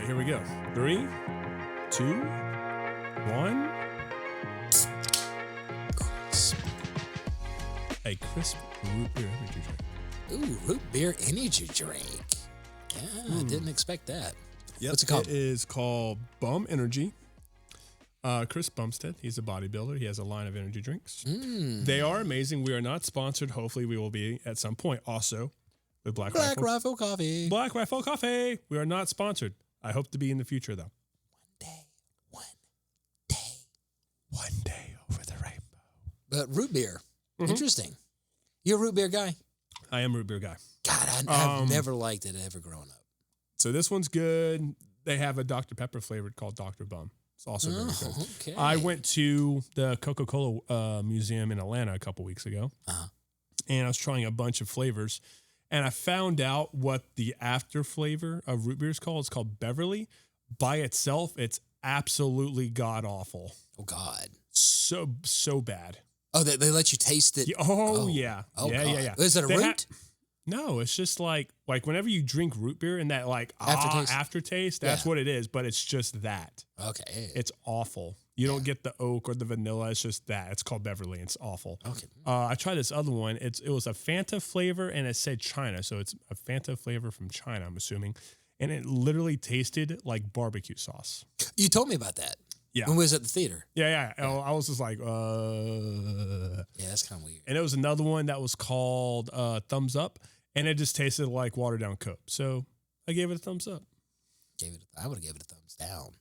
Here we go. 3, 2, 1. Crisp. A crisp root beer energy drink. Ooh, root beer energy drink. Yeah, I didn't expect that. Yep. What's it called? It is called Bum Energy. Chris Bumstead, he's a bodybuilder. He has a line of energy drinks. They are amazing. We are not sponsored. Hopefully, we will be at some point also with Black Rifle Coffee. Black Rifle Coffee. We are not sponsored. I hope to be in the future, though. One day. One day over the rainbow. But root beer. Interesting. You a root beer guy? I am a root beer guy. God, I've never liked it ever growing up. So this one's good. They have a Dr. Pepper flavored called Dr. Bum. It's also very good. Okay. I went to the Coca-Cola museum in Atlanta a couple weeks ago, and I was trying a bunch of flavors, and I found out what the after flavor of root beer is called. It's called Beverly. By itself, it's absolutely god-awful. Oh, God. So bad. Oh, they let you taste it? Yeah. Yeah. Oh, yeah, God. yeah. Is it a root? No, it's just like whenever you drink root beer and that aftertaste, that's what it is, but it's just that. Okay. It's awful. You don't get the oak or the vanilla. It's just that. It's called Beverly. It's awful. Okay. I tried this other one. It was a Fanta flavor and it said China. So it's a Fanta flavor from China, I'm assuming. And it literally tasted like barbecue sauce. You told me about that. Yeah. When we was at the theater. Yeah. I was just like, Yeah, that's kind of weird. And it was another one that was called Thumbs Up. And it just tasted like watered down Coke. So I gave it a thumbs up. I would have given it a thumbs down.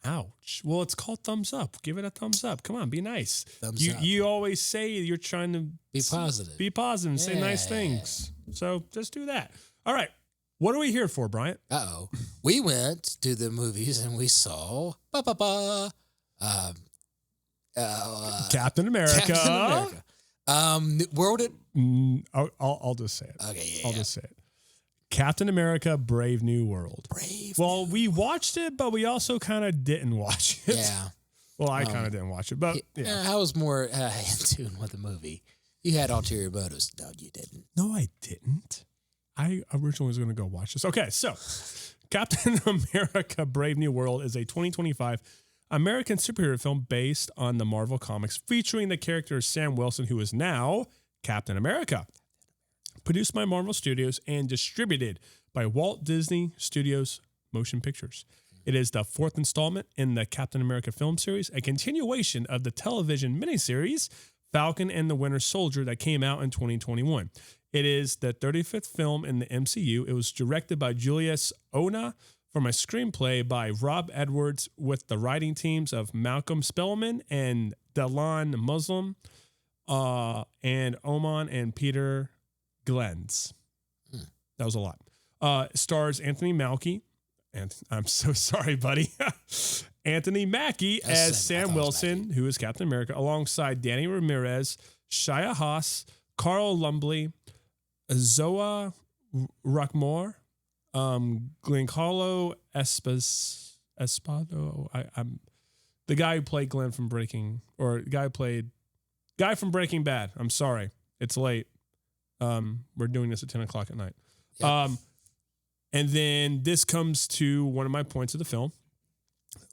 Ouch. Well, it's called thumbs up. Give it a thumbs up. Come on, be nice. Thumbs up. You always say you're trying to Be positive. Be positive and say nice things. So just do that. All right. What are we here for, Bryant? Uh-oh. We went to the movies and we saw Captain America. Captain America. World it. I'll just say it. Okay, I'll just say it. Captain America: Brave New World. Well, we watched it, but we also kind of didn't watch it. Yeah. Well, I kind of didn't watch it, but yeah. I was more in tune with the movie. You had ulterior motives. No, you didn't. No, I didn't. I originally was going to go watch this. Okay, so Captain America: Brave New World is a 2025 American superhero film based on the Marvel Comics, featuring the character Sam Wilson, who is now Captain America. Produced by Marvel Studios and distributed by Walt Disney Studios Motion Pictures. It is the fourth installment in the Captain America film series, a continuation of the television miniseries Falcon and the Winter Soldier that came out in 2021. It is the 35th film in the MCU. It was directed by Julius Ona from a screenplay by Rob Edwards with the writing teams of Malcolm Spellman and Delon Muslim and Oman and Peter Glens. That was a lot. Stars Anthony Mackie, and I'm so sorry, buddy. Anthony Mackie as Sam Wilson, who is Captain America, alongside Danny Ramirez, Shia Haas, Carl Lumbly, Zoa Rockmore, Giancarlo Esposito. I'm the guy who played Glenn from Breaking Bad. I'm sorry, it's late. We're doing this at 10 o'clock at night. Yep. And then this comes to one of my points of the film.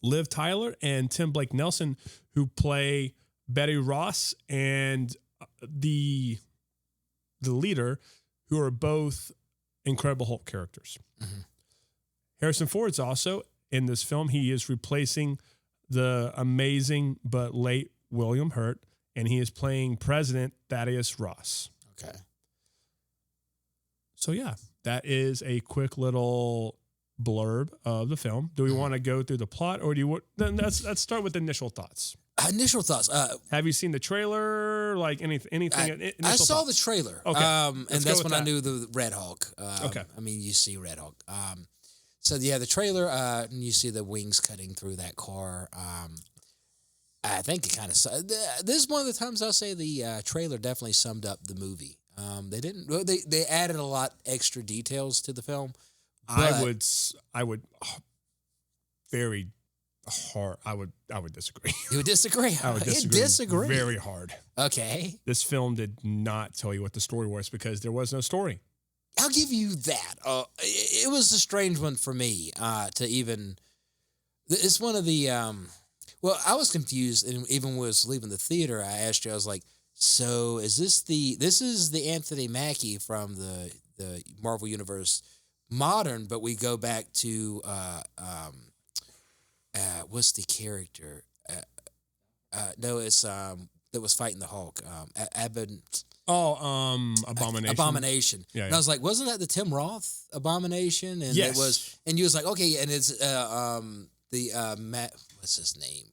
Liv Tyler and Tim Blake Nelson, who play Betty Ross and the leader, who are both Incredible Hulk characters. Mm-hmm. Harrison Ford's also in this film. He is replacing the amazing but late William Hurt, and he is playing President Thaddeus Ross. Okay. So yeah, that is a quick little blurb of the film. Do we want to go through the plot, or do you want? Then let's start with initial thoughts. Initial thoughts. Have you seen the trailer? Like anything? I saw the trailer. Okay, and that's when I knew the Red Hulk. Okay. I mean, you see Red Hulk. So yeah, the trailer. And you see the wings cutting through that car. I think it kind of. This is one of the times I'll say the trailer definitely summed up the movie. They added a lot extra details to the film. I would very hard. I would disagree. You would disagree? I would disagree very hard. Okay. This film did not tell you what the story was because there was no story. I'll give you that. it was a strange one for me to even. It's one of the. Well, I was confused, and even when I was leaving the theater, I asked you. I was like, "So is this the? This is the Anthony Mackie from the Marvel Universe modern, but we go back to what's the character? No, it's that was fighting the Hulk. Abomination. Abomination. Yeah, and I was like, wasn't that the Tim Roth Abomination? And it was, and you was like, okay, and it's what's his name?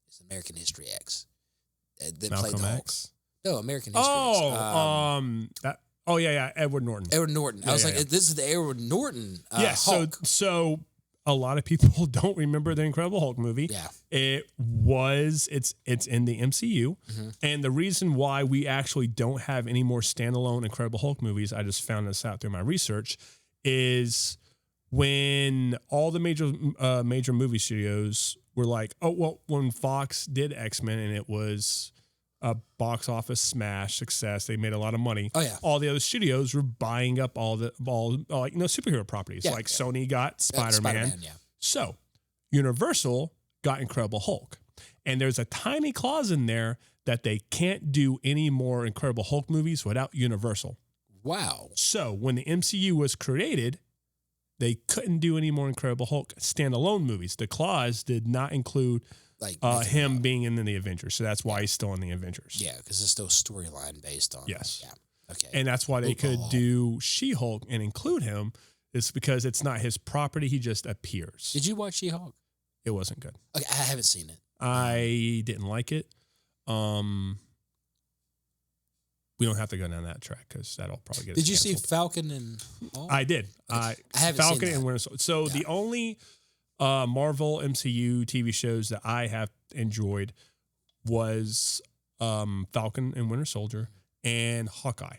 It's American History X. That played the Hulk. X? No, American History X. Edward Norton. Edward Norton. I was like, this is the Edward Norton Hulk. So a lot of people don't remember the Incredible Hulk movie. Yeah. It's in the MCU. Mm-hmm. And the reason why we actually don't have any more standalone Incredible Hulk movies, I just found this out through my research, is when all the major movie studios were like, oh, well, when Fox did X-Men and it was a box office smash success, they made a lot of money. Oh yeah. All the other studios were buying up all superhero properties. Yeah, like Sony got Spider-Man. Yeah. So Universal got Incredible Hulk. And there's a tiny clause in there that they can't do any more Incredible Hulk movies without Universal. Wow. So when the MCU was created, they couldn't do any more Incredible Hulk standalone movies. The clause did not include him being in the Avengers. So that's why he's still in the Avengers. Yeah, because it's still storyline based on. Yes. Yeah. Okay. And that's why they could do She-Hulk and include him. It's because it's not his property. He just appears. Did you watch She-Hulk? It wasn't good. Okay, I haven't seen it. I didn't like it. We don't have to go down that track because that'll probably get us Did you canceled. see Falcon and Hulk? I did. I haven't Falcon seen that. and Winter Soldier. So the only Marvel MCU TV shows that I have enjoyed was Falcon and Winter Soldier and Hawkeye.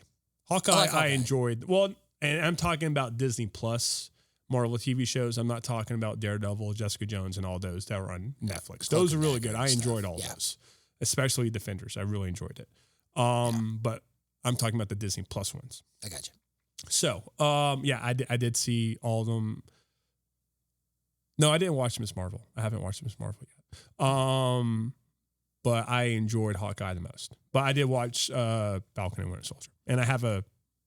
Hawkeye I enjoyed. Well, and I'm talking about Disney Plus Marvel TV shows. I'm not talking about Daredevil, Jessica Jones, and all those that were on Netflix. Those are really good. I enjoyed all those, especially Defenders. I really enjoyed it. But I'm talking about the Disney Plus ones. I got you. So, I did see all of them. No, I didn't watch Miss Marvel. I haven't watched Miss Marvel yet. But I enjoyed Hawkeye the most. But I did watch Falcon and Winter Soldier, and I have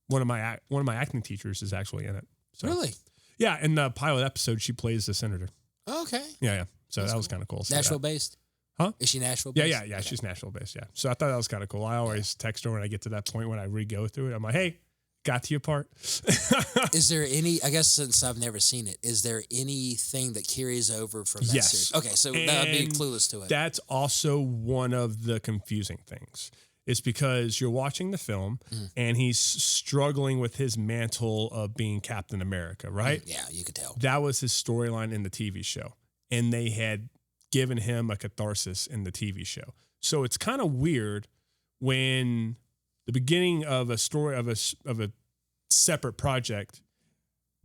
one of my acting teachers is actually in it. So, really? Yeah, in the pilot episode, she plays the senator. Okay. Yeah. So that was kind of cool. Nashville based? Huh? Is she Nashville based? Yeah. Okay. She's Nashville based. Yeah. So I thought that was kind of cool. I always text her when I get to that point when I re-go through it. I'm like, hey, got to your part. Is there any, I guess since I've never seen it, is there anything that carries over from that series? Okay, so that would be clueless to it. That's also one of the confusing things. It's because you're watching the film and he's struggling with his mantle of being Captain America, right? Yeah, you could tell. That was his storyline in the TV show. And they had given him a catharsis in the TV show. So it's kind of weird when the beginning of a story of a separate project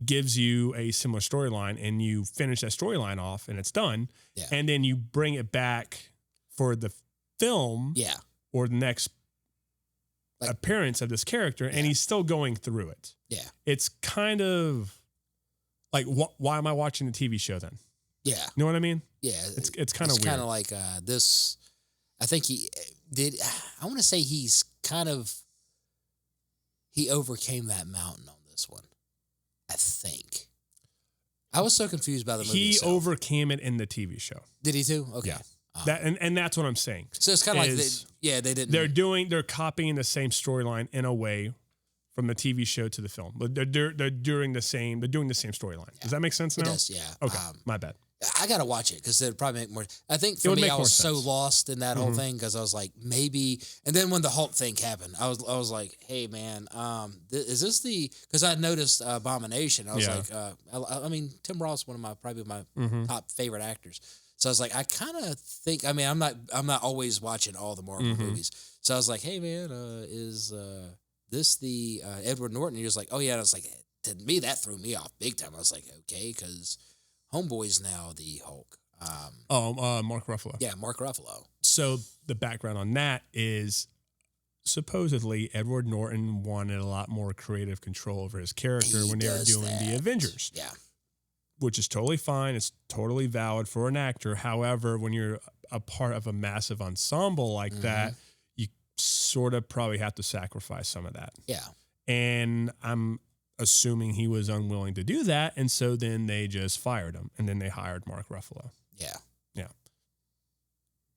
gives you a similar storyline and you finish that storyline off and it's done. Yeah. And then you bring it back for the film or the next appearance of this character and he's still going through it. Yeah. It's kind of like, why am I watching the TV show then? Yeah. You know what I mean? Yeah. It's kind of weird. It's kind of like this. I think he did. I want to say he overcame that mountain on this one. I think. I was so confused by the movie. He overcame it in the TV show. Did he too? Okay. Yeah. And that's what I'm saying. So it's kind of like they didn't. They're copying the same storyline in a way from the TV show to the film. But they're doing the same storyline. Yeah. Does that make sense now? It does, yeah. Okay. My bad. I got to watch it because it'd probably make more. I think for me, I was so lost in that whole thing because I was like, maybe. And then when the Hulk thing happened, I was like, hey, man, is this the. Because I noticed Abomination. I was like, I mean, Tim Roth's one of probably my top favorite actors. So I was like, I kind of think. I mean, I'm not always watching all the Marvel movies. So I was like, hey, man, is this the Edward Norton? And he was like, oh, yeah. And I was like, to me, that threw me off big time. I was like, okay, because Homeboy's now the Hulk. Mark Ruffalo. Yeah, Mark Ruffalo. So the background on that is supposedly Edward Norton wanted a lot more creative control over his character when they were doing the Avengers. Yeah. Which is totally fine. It's totally valid for an actor. However, when you're a part of a massive ensemble like that, you sort of probably have to sacrifice some of that. Yeah. And I'm assuming he was unwilling to do that. And so then they just fired him. And then they hired Mark Ruffalo. Yeah. Yeah.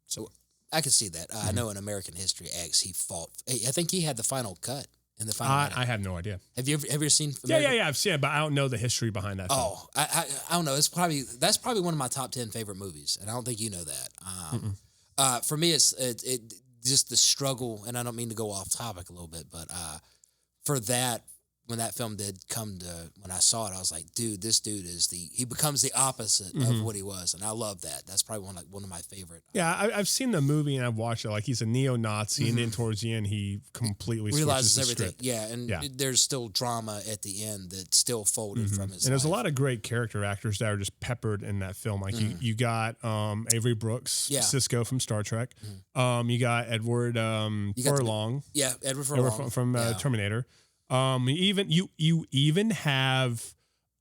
So I can see that. I know in American History X, he fought. I think he had the final cut in the final. I have no idea. Have you ever seen? Yeah. I've seen it, but I don't know the history behind that. Oh, I don't know. That's probably one of my top 10 favorite movies, and I don't think you know that. For me, it's just the struggle, and I don't mean to go off topic a little bit, but for that. When that film did come to, when I saw it, I was like, dude, this dude he becomes the opposite of what he was. And I love that. That's probably one of my favorite. Yeah, I've seen the movie and I've watched it. Like, he's a neo-Nazi, and then towards the end, he completely realizes switches the everything. script. Yeah, and there's still drama at the end that's still folded from his And there's a life. lot of great character actors that are just peppered in that film. Like, you got Avery Brooks, Cisco from Star Trek. You got Edward Furlong. Edward Furlong. From Terminator. You even have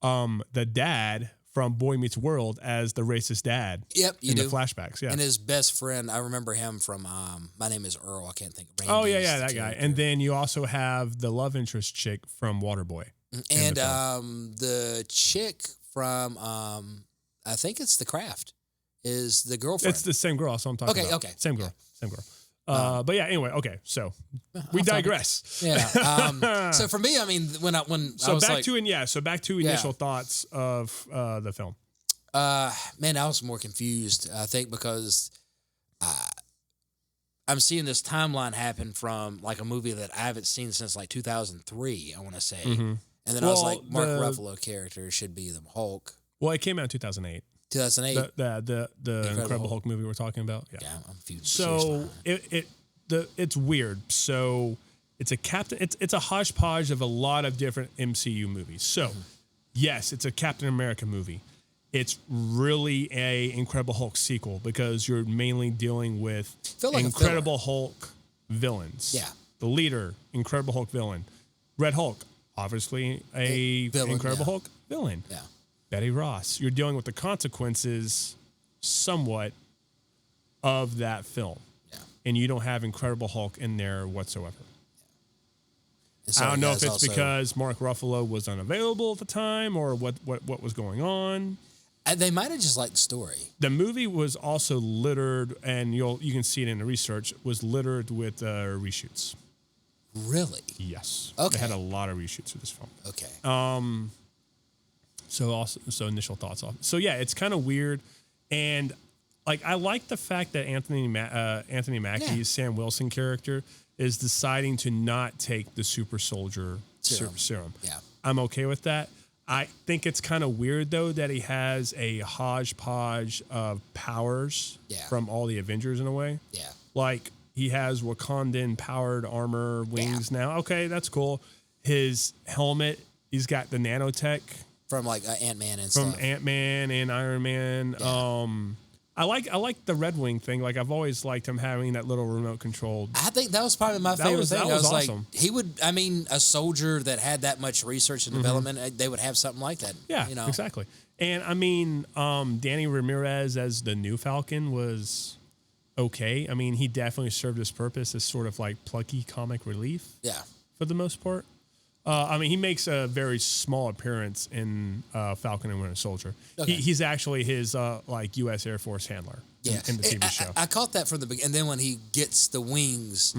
the dad from Boy Meets World as the racist dad. Yep, you in do. the flashbacks. Yeah, and his best friend, I remember him from My Name Is Earl. I can't think of. That guy. And then you also have the love interest chick from Waterboy, and the chick from I think it's The Craft is the girlfriend. It's the same girl. So I'm talking about. Okay, same girl. But yeah, anyway, okay, so we digress. Yeah. So for me, I mean, when I was back like, to back to initial thoughts of the film. Man, I was more confused. I think because I'm seeing this timeline happen from like a movie that I haven't seen since like 2003. I want to say, and then I was like, Mark Ruffalo character should be the Hulk. Well, it came out in 2008. 2008. The Incredible Hulk movie we're talking about. Yeah, I'm confused. So it's weird. So it's a hodgepodge of a lot of different MCU movies. So yes, it's a Captain America movie. It's really a Incredible Hulk sequel because you're mainly dealing with Incredible Hulk villains. Yeah. The leader, Incredible Hulk villain. Red Hulk, obviously a villain, Incredible Hulk villain. Yeah. Betty Ross. You're dealing with the consequences somewhat of that film. Yeah. And you don't have Incredible Hulk in there whatsoever. Yeah. So I don't know if it's because Mark Ruffalo was unavailable at the time or what was going on. They might have just liked the story. The movie was also littered, and you can see it in the research, was littered with reshoots. Really? Yes. Okay. They had a lot of reshoots for this film. Okay. So initial thoughts off. So yeah, it's kind of weird, and like I like the fact that Anthony Mackie's Sam Wilson character is deciding to not take the super soldier serum. Yeah, I'm okay with that. I think it's kind of weird though that he has a hodgepodge of powers from all the Avengers in a way. Yeah, like he has Wakandan powered armor wings now. Okay, that's cool. His helmet, he's got the nanotech. From like Ant-Man and stuff. From Ant-Man and Iron Man. Yeah. I like the Red Wing thing. Like I've always liked him having that little remote control. I think that was probably my favorite thing. That was like, awesome. he would. I mean, a soldier that had that much research and development, they would have something like that. Yeah, exactly. And I mean, Danny Ramirez as the new Falcon was okay. I mean, he definitely served his purpose as sort of like plucky comic relief. Yeah, for the most part. I mean, he makes a very small appearance in Falcon and Winter Soldier. Okay. He's actually his like U.S. Air Force handler in the TV show. I caught that from the beginning. And then when he gets the wings,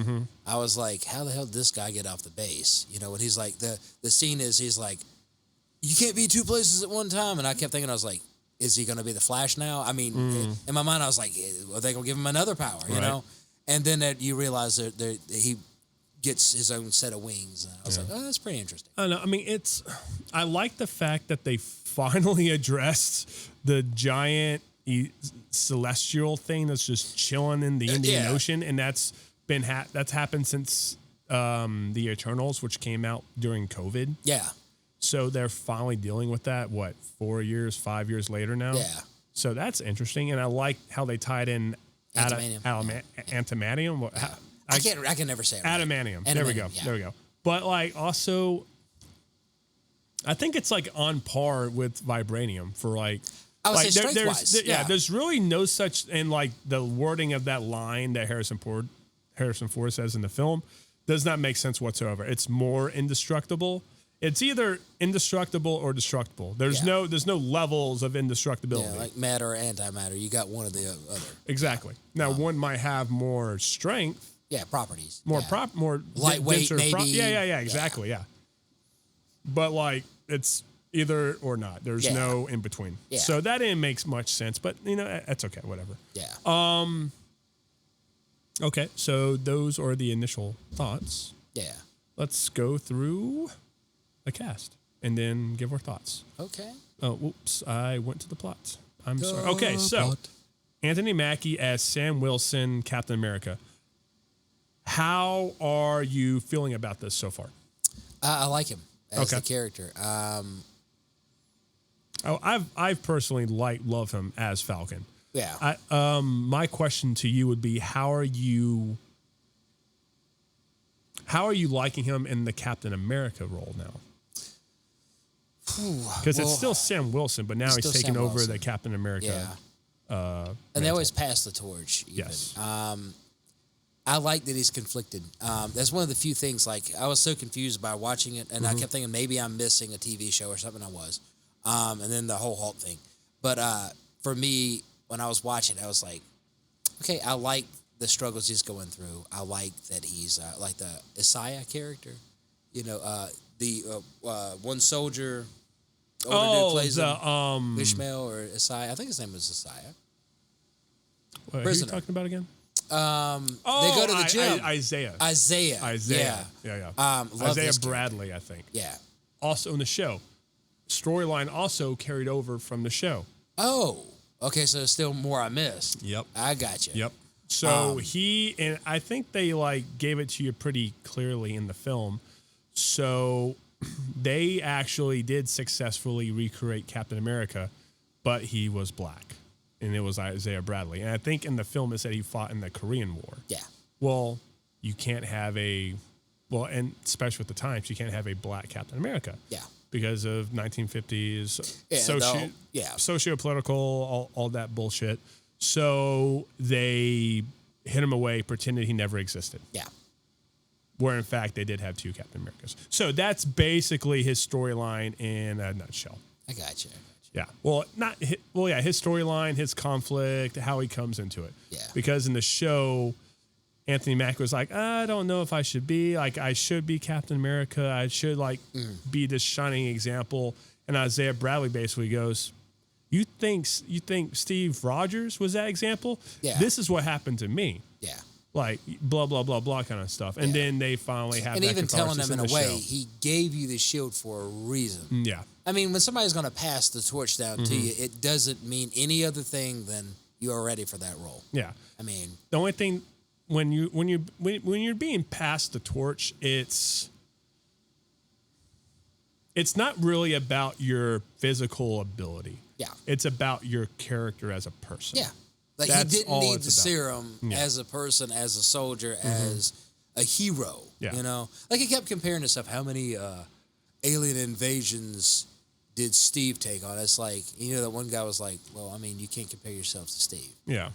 I was like, how the hell did this guy get off the base? You know, when he's like, the scene is he's like, you can't be two places at one time. And I kept thinking, I was like, is he going to be the Flash now? I mean, in my mind, I was like, are they going to give him another power, you know? And then you realize that he gets his own set of wings, and I was like, "Oh, that's pretty interesting." I know. I mean, I like the fact that they finally addressed the giant celestial thing that's just chilling in the Indian Ocean, and that's happened since the Eternals, which came out during COVID. Yeah. So they're finally dealing with that. What, 5 years later now? Yeah. So that's interesting, and I like how they tied in Antimanium. Antimanium. I can never say it right. Adamantium. There we go. Yeah. There we go. But like also, I think it's like on par with vibranium for like. I would like say strength-wise. There's really no such, and like the wording of that line that Harrison Ford says in the film does not make sense whatsoever. It's more indestructible. It's either indestructible or destructible. There's no levels of indestructibility. Yeah, like matter or antimatter. You got one or the other. Exactly. Now one might have more strength. Yeah, properties. More lightweight, maybe. Yeah, exactly. Yeah. But like it's either or not. There's no in between. Yeah. So that didn't make much sense, but that's okay, whatever. Yeah. Okay, so those are the initial thoughts. Yeah. Let's go through the cast and then give our thoughts. Okay. Oh, whoops, I went to the plot. I'm sorry. Okay, so Anthony Mackie as Sam Wilson, Captain America. How are you feeling about this so far? I like him as the character. I've personally love him as Falcon. Yeah. My question to you would be, how are you liking him in the Captain America role now? Because it's still Sam Wilson, but now he's taking over the Captain America. Yeah. And they always pass the torch. Even. Yes. I like that he's conflicted. That's one of the few things. Like I was so confused by watching it, and I kept thinking maybe I'm missing a TV show or something. I was, and then the whole Hulk thing. But for me, when I was watching, I was like, okay, I like the struggles he's going through. I like that he's like the Isaiah character. The one soldier. Older dude plays Ishmael or Isaiah. I think his name was Isaiah. Who are you talking about again? They go to the gym. Isaiah. Yeah. Isaiah Bradley, I think. Yeah. Also in the show. Storyline also carried over from the show. Oh, okay. So there's still more I missed. Yep. I got you. Yep. So and I think they like gave it to you pretty clearly in the film. So they actually did successfully recreate Captain America, but he was black. And it was Isaiah Bradley. And I think in the film it said he fought in the Korean War. Yeah. Well, you can't have and especially with the times, you can't have a black Captain America. Yeah. Because of 1950s socio-political, all that bullshit. So they hid him away, pretended he never existed. Yeah. Where in fact they did have two Captain Americas. So that's basically his storyline in a nutshell. I got you. Yeah. His storyline, his conflict, how he comes into it. Yeah. Because in the show, Anthony Mackie was like, I don't know if I should be. Like, I should be Captain America. I should, be this shining example. And Isaiah Bradley basically goes, You think Steve Rogers was that example? Yeah. This is what happened to me. Yeah. Like, blah, blah, blah, blah kind of stuff. And then they finally have that even telling them in a way, show. he gave you the shield for a reason. Yeah. I mean, when somebody's going to pass the torch down to you, it doesn't mean any other thing than you are ready for that role. Yeah. I mean, the only thing when you're being passed the torch, it's not really about your physical ability. Yeah. It's about your character as a person. Yeah. Like he didn't need the serum as a person, as a soldier, as a hero. Yeah. You know? Like he kept comparing himself, how many alien invasions did Steve take on? It's like, that one guy was like, well, I mean, you can't compare yourself to Steve. Yeah.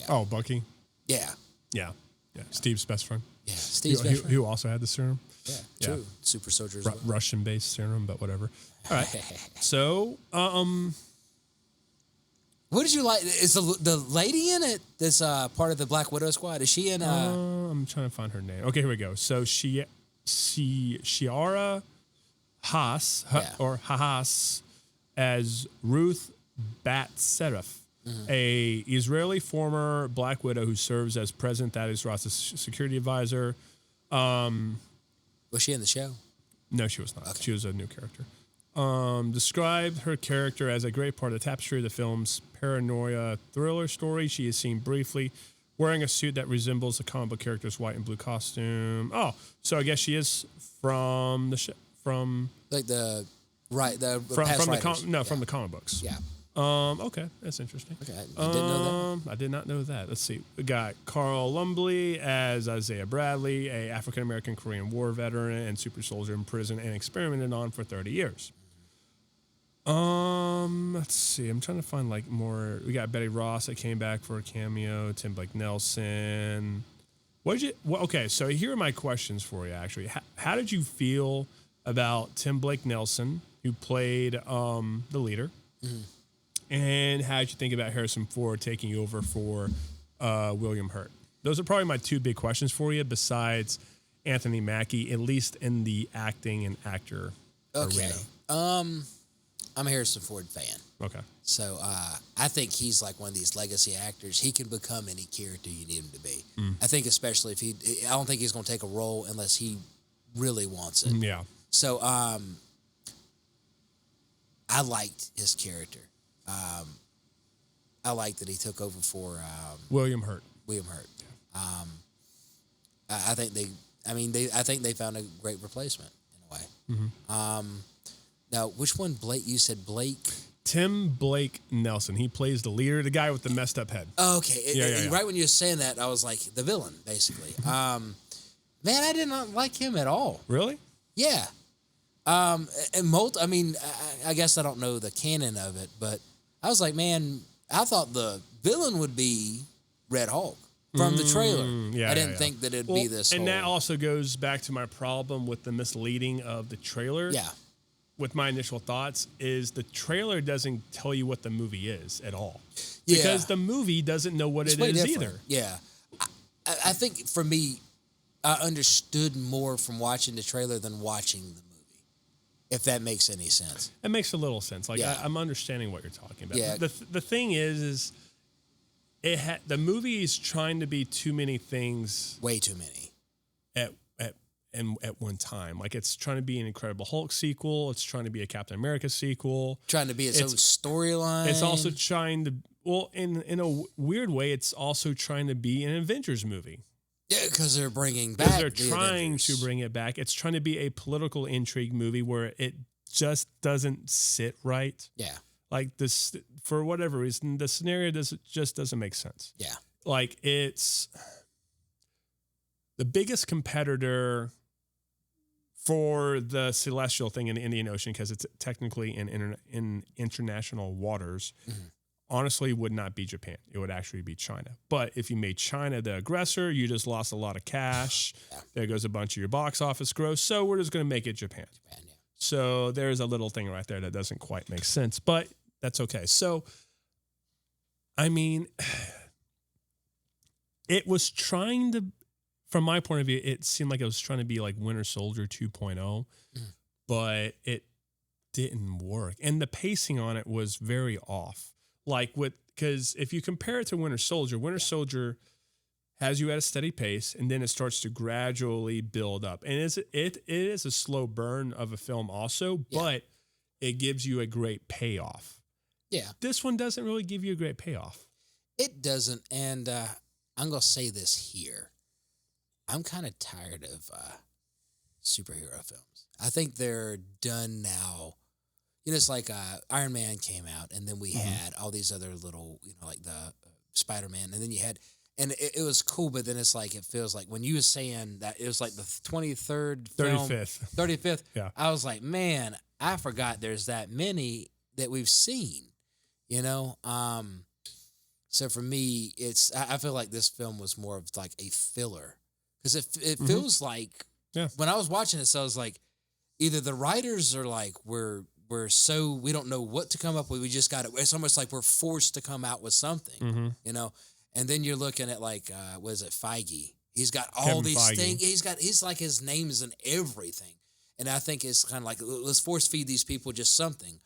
Oh, Bucky? Yeah. Yeah. Yeah. Steve's best friend. Yeah. Steve's best friend. Who also had the serum. Yeah. True. Super soldier as well. Russian-based serum, but whatever. All right. So, what did you like? Is the lady in it that's part of the Black Widow squad? Is she in? I'm trying to find her name. Okay, here we go. So Shiara Haas or Haas as Ruth Bat-Seraph, a Israeli former Black Widow who serves as President Thaddeus Ross's security advisor. Was she in the show? No, she was not. Okay. She was a new character. Described her character as a great part of the tapestry of the film's paranoia thriller story. She is seen briefly wearing a suit that resembles the comic book character's white and blue costume. Oh, so I guess she is from the like the from the comic books. Yeah. Yeah. Okay, that's interesting. Okay, I didn't know that. I did not know that. Let's see. We got Carl Lumbly as Isaiah Bradley, a African-American Korean War veteran and super soldier in prison and experimented on for 30 years. Let's see. I'm trying to find like more. We got Betty Ross that came back for a cameo. Tim Blake Nelson. Okay, so here are my questions for you. Actually, how did you feel about Tim Blake Nelson, who played the leader? Mm-hmm. And how did you think about Harrison Ford taking over for William Hurt? Those are probably my two big questions for you, besides Anthony Mackie, at least in the acting and actor arena. I'm a Harrison Ford fan. Okay. So I think he's like one of these legacy actors. He can become any character you need him to be. I think especially I don't think he's going to take a role unless he really wants it. Yeah. So I liked his character. I like that he took over for William Hurt. Yeah. I think they found a great replacement in a way. Mm-hmm. Now, which one? Blake? You said Blake. Tim Blake Nelson. He plays the leader, the guy with the messed up head. Oh, okay. Right when you were saying that, I was like the villain, basically. Man, I did not like him at all. Really? Yeah. I guess I don't know the canon of it, but I was like, man, I thought the villain would be Red Hulk from the trailer. I didn't think that it'd be this. And that also goes back to my problem with the misleading of the trailer. Yeah. With my initial thoughts is the trailer doesn't tell you what the movie is at all. Yeah. Because the movie doesn't know what it is either. Yeah. I think for me, I understood more from watching the trailer than watching the movie. If that makes any sense. It makes a little sense. Like, yeah. I'm understanding what you're talking about. Yeah. The thing is the movie is trying to be too many things. Way too many. At one time. Like, it's trying to be an Incredible Hulk sequel. It's trying to be a Captain America sequel. Trying to be its own storyline. It's also trying to, in a weird way, it's also trying to be an Avengers movie. Yeah, because they're bringing back. They're trying to bring it back. It's trying to be a political intrigue movie where it just doesn't sit right. Yeah. Like this, for whatever reason, the scenario just doesn't make sense. Yeah. Like, it's the biggest competitor for the celestial thing in the Indian Ocean, because it's technically in international waters. Mm-hmm. Honestly, would not be Japan. It would actually be China. But if you made China the aggressor, you just lost a lot of cash. Yeah. There goes a bunch of your box office gross. So we're just going to make it Japan. Yeah. So there's a little thing right there that doesn't quite make sense, but that's okay. So, I mean, it was trying to, from my point of view, it seemed like it was trying to be like Winter Soldier 2.0, but it didn't work. And the pacing on it was very off. Like, because if you compare it to Winter Soldier has you at a steady pace, and then it starts to gradually build up. And it is a slow burn of a film also, but it gives you a great payoff. Yeah. This one doesn't really give you a great payoff. It doesn't. And I'm going to say this here. I'm kind of tired of superhero films. I think they're done now. You know, it's like Iron Man came out, and then we had all these other little, like the Spider-Man, and then you had, and it was cool, but then it's like, it feels like when you were saying that it was like the 23rd film, 35th. Yeah. I was like, man, I forgot there's that many that we've seen, So for me, I feel like this film was more of like a filler, because it feels like when I was watching it, so I was like, either the writers are like, we don't know what to come up with. We just got it. It's almost like we're forced to come out with something, And then you're looking at like, what is it, Feige? He's got all Kevin these Feige. things. He's like, his name is in everything. And I think it's kind of like, let's force feed these people just something.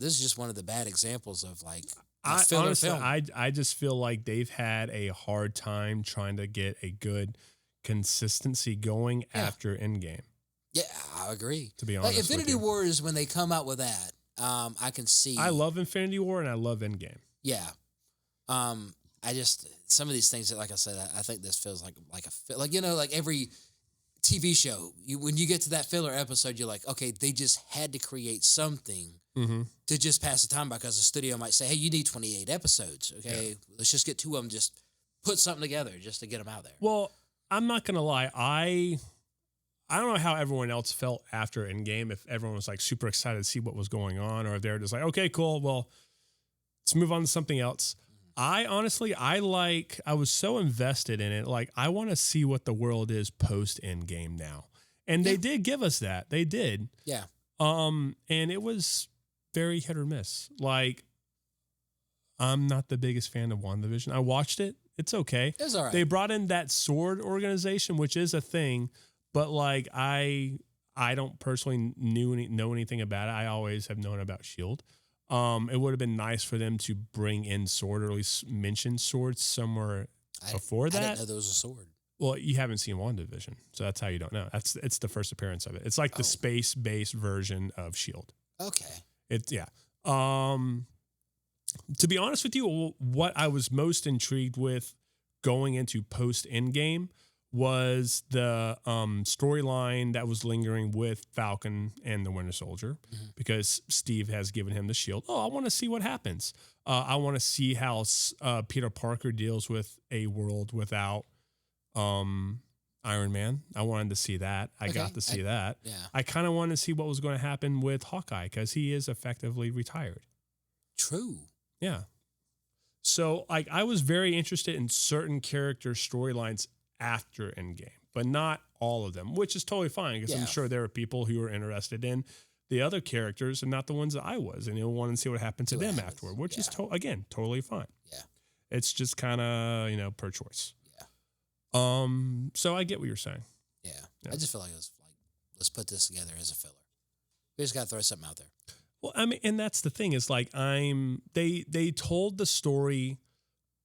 This is just one of the bad examples of like, honestly, I just feel like they've had a hard time trying to get a good consistency going after Endgame. Yeah, I agree. To be honest, like Infinity War is when they come out with that. I can see. I love Infinity War and I love Endgame. Yeah. I just, some of these things that, like I said, I think this feels like every TV show, when you get to that filler episode, you're like, okay, they just had to create something to just pass the time by, because the studio might say, hey, you need 28 episodes. Okay, let's just get 2 of them, just put something together just to get them out there. Well, I'm not going to lie. I don't know how everyone else felt after Endgame, if everyone was like super excited to see what was going on, or if they're just like, okay, cool, well, let's move on to something else. I honestly, I was so invested in it. Like, I want to see what the world is post Endgame now. And they did give us that. They did. Yeah. And it was very hit or miss. Like, I'm not the biggest fan of WandaVision. I watched it. It's okay. It's all right. They brought in that sword organization, which is a thing, but like, I don't personally know anything about it. I always have known about S.H.I.E.L.D. It would have been nice for them to bring in sword, or at least mention swords somewhere before that. I didn't know there was a sword. Well, you haven't seen WandaVision, so that's how you don't know. It's the first appearance of it. It's like the space-based version of S.H.I.E.L.D. Okay. To be honest with you, what I was most intrigued with going into post-Endgame was the storyline that was lingering with Falcon and the Winter Soldier, because Steve has given him the shield. Oh, I want to see what happens. I want to see how Peter Parker deals with a world without Iron Man. I wanted to see that. I got to see that. Yeah. I kind of wanted to see what was going to happen with Hawkeye, because he is effectively retired. True. Yeah. So like, I was very interested in certain character storylines after Endgame, but not all of them, which is totally fine, because I'm sure there are people who are interested in the other characters and not the ones that I was, and you'll want to see what happened to them afterward, which is again totally fine. Yeah, it's just kind of per choice. Yeah. So I get what you're saying. Yeah. I just feel like it was like, let's put this together as a filler. We just got to throw something out there. Well, I mean, and that's the thing, is like, they told the story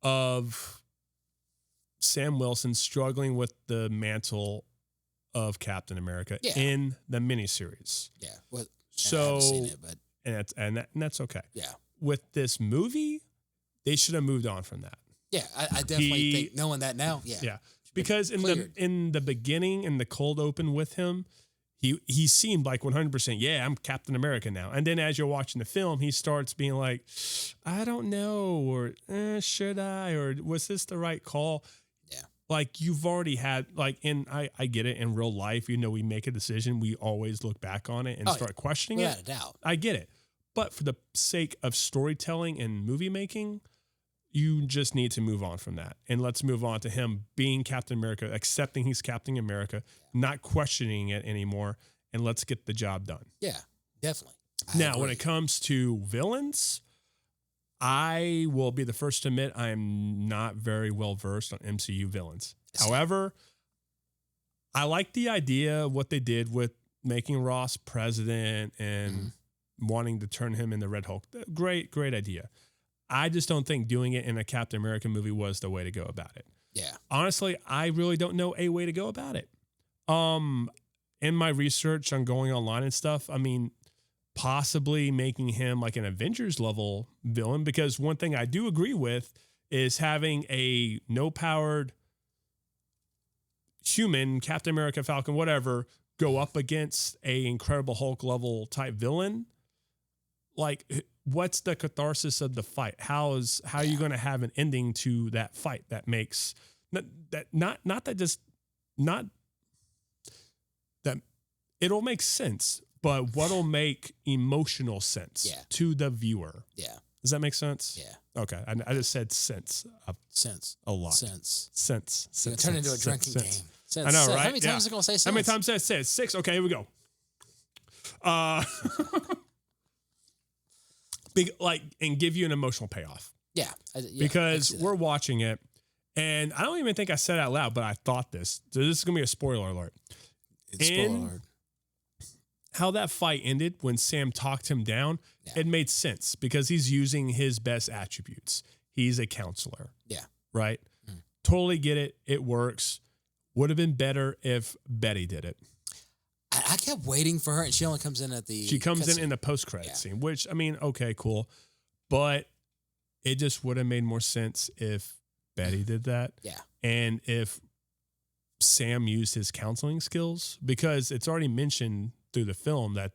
of Sam Wilson struggling with the mantle of Captain America in the miniseries. Yeah. Well, so, I haven't seen it, but and that's okay. Yeah. With this movie, they should have moved on from that. Yeah, I definitely think, knowing that now, yeah. Because in the beginning, in the cold open with him, he seemed like 100%, yeah, I'm Captain America now. And then as you're watching the film, he starts being like, I don't know, or should I, or was this the right call? Yeah. Like, you've already had, like, I get it, in real life, we make a decision, we always look back on it and start questioning it. Without a doubt. I get it. But for the sake of storytelling and movie making, you just need to move on from that. And let's move on to him being Captain America, accepting he's Captain America, not questioning it anymore, and let's get the job done. Yeah, definitely. Now, when it comes to villains, I will be the first to admit I am not very well versed on MCU villains. However, I like the idea of what they did with making Ross president and wanting to turn him into Red Hulk. Great idea. I just don't think doing it in a Captain America movie was the way to go about it. Yeah. Honestly, I really don't know a way to go about it. In my research on going online and stuff, I mean, possibly making him like an Avengers level villain, because one thing I do agree with is having a no-powered human, Captain America, Falcon, whatever, go up against a Incredible Hulk level type villain. Like, what's the catharsis of the fight? How are you going to have an ending to that fight that makes not that it'll make sense, but what'll make emotional sense to the viewer? Yeah. Does that make sense? Yeah. Okay. I just said sense. A lot. Sense. Turn into a drinking game. I know, right? How many times is it going to say sense? How many times did I say it? 6. Okay, here we go. And give you an emotional payoff. Yeah. Because we're watching it, and I don't even think I said it out loud, but I thought this. So this is going to be a spoiler alert. It's spoiler alert. How that fight ended when Sam talked him down, it made sense because he's using his best attributes. He's a counselor. Yeah. Right? Totally get it. It works. Would have been better if Betty did it. I kept waiting for her, and she only comes in at the... She comes in the post-credit scene, which, I mean, okay, cool. But it just would have made more sense if Betty did that. Yeah. And if Sam used his counseling skills, because it's already mentioned through the film that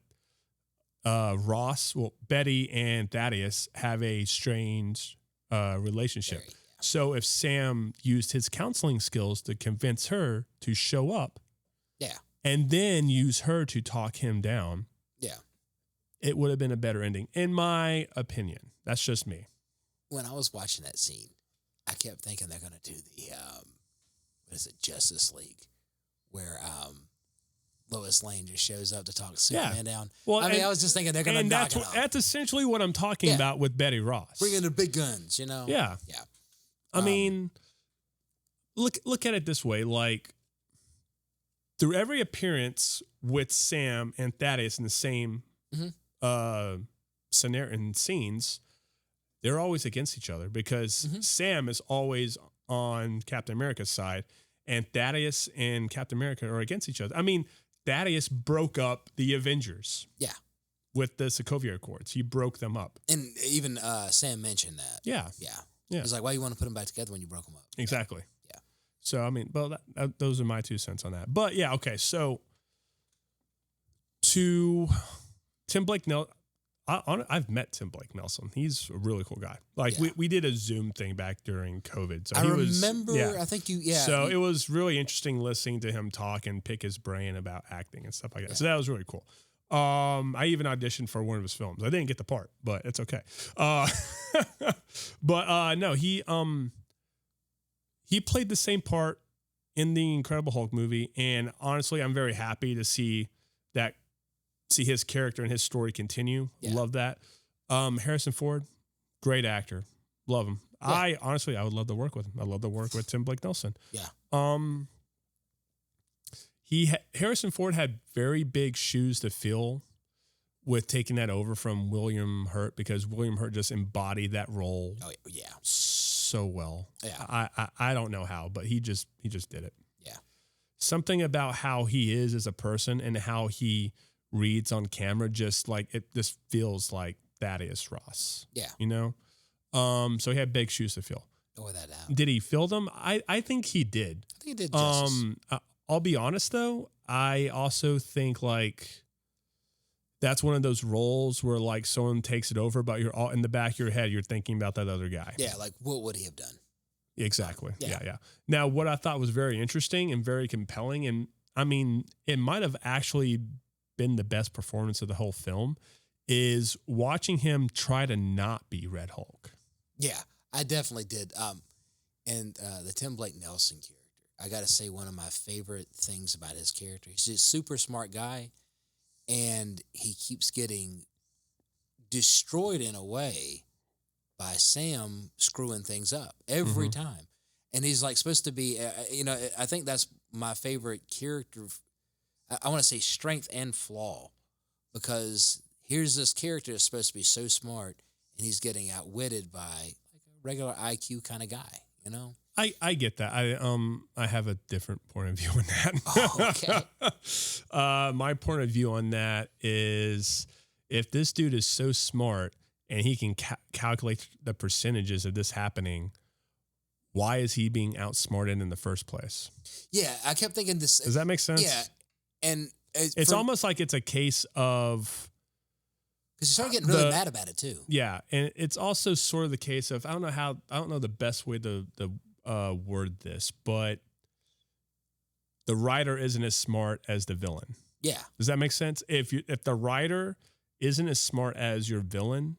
Betty and Thaddeus have a strange relationship. Very, So if Sam used his counseling skills to convince her to show up, and then use her to talk him down, it would have been a better ending, in my opinion. That's just me. When I was watching that scene, I kept thinking they're going to do the, Justice League, where Lois Lane just shows up to talk Superman down. Well, I was just thinking they're going to knock it off. That's essentially what I'm talking about with Betty Ross. Bring in the big guns, you know? Yeah. Yeah. I mean, look at it this way. Like, through every appearance with Sam and Thaddeus in the same scenario and scenes, they're always against each other, because Sam is always on Captain America's side, and Thaddeus and Captain America are against each other. I mean, Thaddeus broke up the Avengers. Yeah. With the Sokovia Accords. He broke them up. And even Sam mentioned that. Yeah. Yeah. Yeah. He's like, why do you want to put them back together when you broke them up? Exactly. Yeah. So, I mean, well, those are my 2 cents on that. But yeah, okay. So, to Tim Blake Nelson, I've met Tim Blake Nelson. He's a really cool guy. Like, we did a Zoom thing back during COVID. So I remember, I think So it was really interesting listening to him talk and pick his brain about acting and stuff like that. Yeah. So that was really cool. I even auditioned for one of his films. I didn't get the part, but it's okay. No, he played the same part in the Incredible Hulk movie, and honestly, I'm very happy to see his character and his story continue. Yeah. Love that. Harrison Ford, great actor. Love him. Yeah. I would love to work with him. I'd love to work with Tim Blake Nelson. Yeah. Harrison Ford had very big shoes to fill with taking that over from William Hurt, because William Hurt just embodied that role so well. Yeah. I don't know how, but he just did it. Yeah. Something about how he is as a person and how he reads on camera, just like it just feels like Thaddeus Ross. Yeah. You know? So he had big shoes to fill. No without doubt. Did he fill them? I think he did. I think he did justice. I'll be honest though, I also think like that's one of those roles where like someone takes it over, but you're all in the back of your head, you're thinking about that other guy. Yeah, like what would he have done? Exactly. Yeah. Now, what I thought was very interesting and very compelling, and I mean, it might have actually been the best performance of the whole film, is watching him try to not be Red Hulk. Yeah, I definitely did. And the Tim Blake Nelson character, I got to say, one of my favorite things about his character, he's a super smart guy, and he keeps getting destroyed in a way by Sam screwing things up every time. And he's like supposed to be, I think that's my favorite character. I want to say strength and flaw, because here's this character that's supposed to be so smart, and he's getting outwitted by like a regular IQ kind of guy, you know? I get that. I have a different point of view on that. Oh, okay. My point of view on that is, if this dude is so smart and he can calculate the percentages of this happening, why is he being outsmarted in the first place? Yeah, I kept thinking this. Does that make sense? Yeah, and it's almost like it's a case of, because you start getting really mad about it too. Yeah, and it's also sort of the case of, I don't know the best way to word this, but the writer isn't as smart as the villain. Yeah. Does that make sense? If the writer isn't as smart as your villain,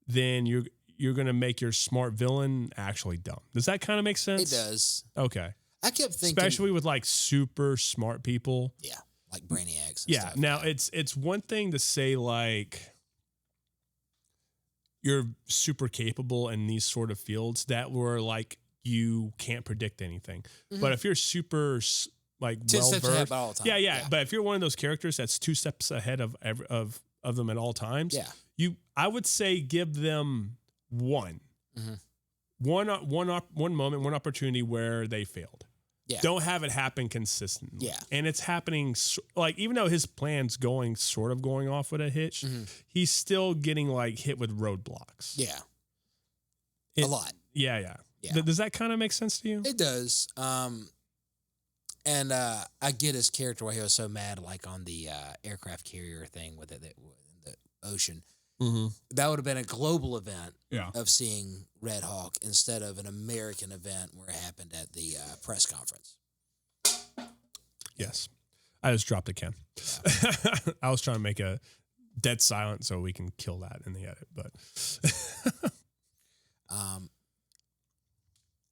then you're going to make your smart villain actually dumb. Does that kind of make sense? It does. Okay. I kept thinking, especially with like super smart people. Yeah, like brainiacs. And stuff. Now it's one thing to say like you're super capable in these sort of fields that were like you can't predict anything. But if you're super like well-versed, all the time. Yeah. But if you're one of those characters that's 2 steps ahead of them at all times, I would say give them one moment, one opportunity where they failed. Yeah. Don't have it happen consistently. Yeah. And it's happening, like, even though his plan's going off with a hitch, he's still getting like hit with roadblocks. Yeah. A lot. Yeah. Does that kind of make sense to you? It does. And I get his character why he was so mad, like on the aircraft carrier thing with the ocean. Mm-hmm. That would have been a global event Yeah. of seeing Red Hawk instead of an American event where it happened at the press conference. Yes. I just dropped a can. Yeah. I was trying to make a dead silent so we can kill that in the edit, but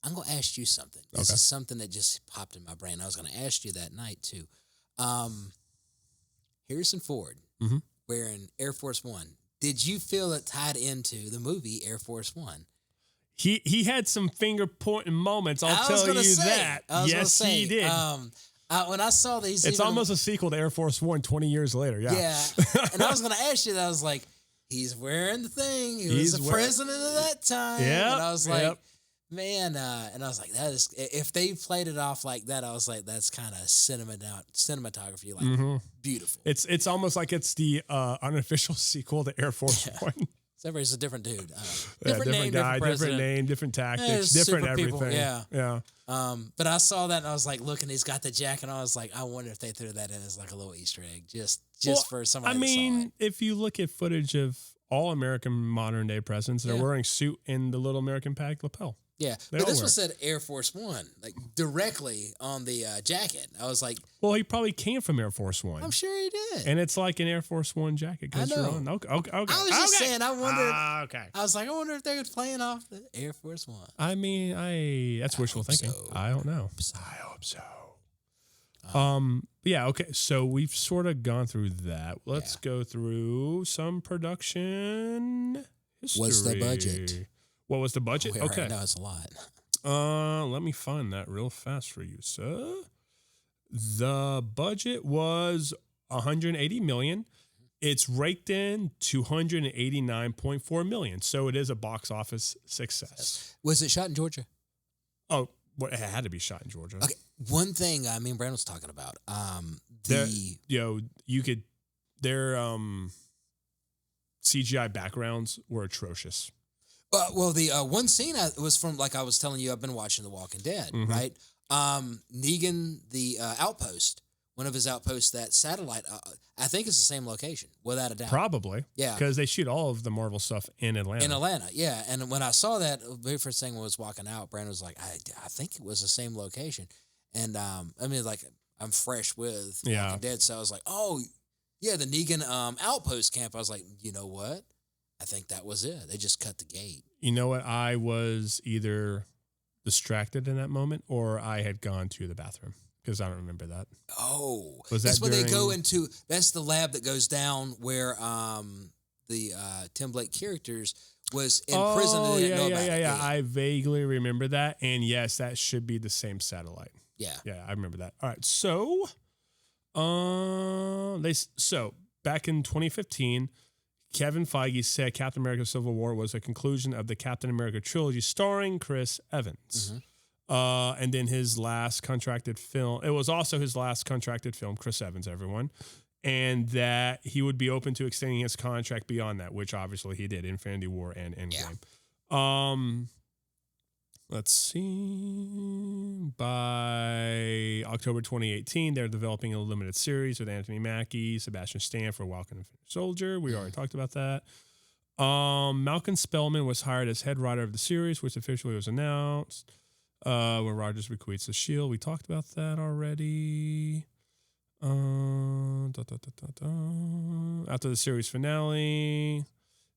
I'm going to ask you something. This is something that just popped in my brain. I was going to ask you that night, too. Harrison Ford wearing Air Force One. Did you feel it tied into the movie Air Force One? He had some finger pointing moments. I'll tell you that. Yes, he did. When I saw that, it's almost a sequel to Air Force One 20 years later. Yeah. Yeah. And I was going to ask you that. I was like, he's wearing the thing. He was the president at that time. Yeah. And I was like, man, and I was like, that is, if they played it off like that, I was like, that's kind of cinematography, like beautiful. It's almost like it's the unofficial sequel to Air Force One. Except for he's a different dude. Different name, guy, different name, different tactics, different everything. People, yeah. Yeah. But I saw that and I was like, looking, he's got the jacket. And I was like, I wonder if they threw that in as like a little Easter egg, just for somebody. I mean, if you look at footage of all American modern day presidents, they're wearing suit in the little American pack lapel. Yeah, but this one said Air Force One, like directly on the jacket. I was like, well, he probably came from Air Force One. I'm sure he did. And it's like an Air Force One jacket. I know. You're on. Okay. I was just saying, I wondered. Okay. I was like, I wonder if they're playing off the Air Force One. I mean, that's wishful thinking. So. I don't know. I hope so. Yeah, okay. So we've sort of gone through that. Let's go through some production history. What's the budget? What was the budget? Okay. Right now it's a lot. Let me find that real fast for you, sir. The budget was $180 million. It's raked in $289.4 million. So it is a box office success. Was it shot in Georgia? Oh, well, it had to be shot in Georgia. Okay. One thing me and Brandon was talking about. Their CGI backgrounds were atrocious. Well, the one scene was from, like I was telling you, I've been watching The Walking Dead, right? Negan, the outpost, one of his outposts, that satellite, I think it's the same location, without a doubt. Probably. Yeah. Because they shoot all of the Marvel stuff in Atlanta. In Atlanta, yeah. And when I saw that, the very first thing when I was walking out, Brandon was like, I think it was the same location. And, I mean, like, I'm fresh with Walking Dead, so I was like, oh, yeah, the Negan outpost camp. I was like, you know what? I think that was it. They just cut the gate. You know what? I was either distracted in that moment or I had gone to the bathroom because I don't remember that. Oh. Was that when they go into, that's the lab that goes down where the Tim Blake characters was in prison and didn't know about it. Yeah. I vaguely remember that. And yes, that should be the same satellite. Yeah. Yeah, I remember that. All right. So, back in 2015, Kevin Feige said Captain America Civil War was a conclusion of the Captain America trilogy starring Chris Evans. And then his last contracted film, it was also his last contracted film, Chris Evans, everyone. And that he would be open to extending his contract beyond that, which obviously he did, Infinity War and Endgame. Yeah. Let's see. By October 2018, they're developing a limited series with Anthony Mackie, Sebastian Stan for Falcon and Soldier. We already talked about that. Malcolm Spellman was hired as head writer of the series, which officially was announced. When Rogers bequeaths the shield. We talked about that already. After the series finale,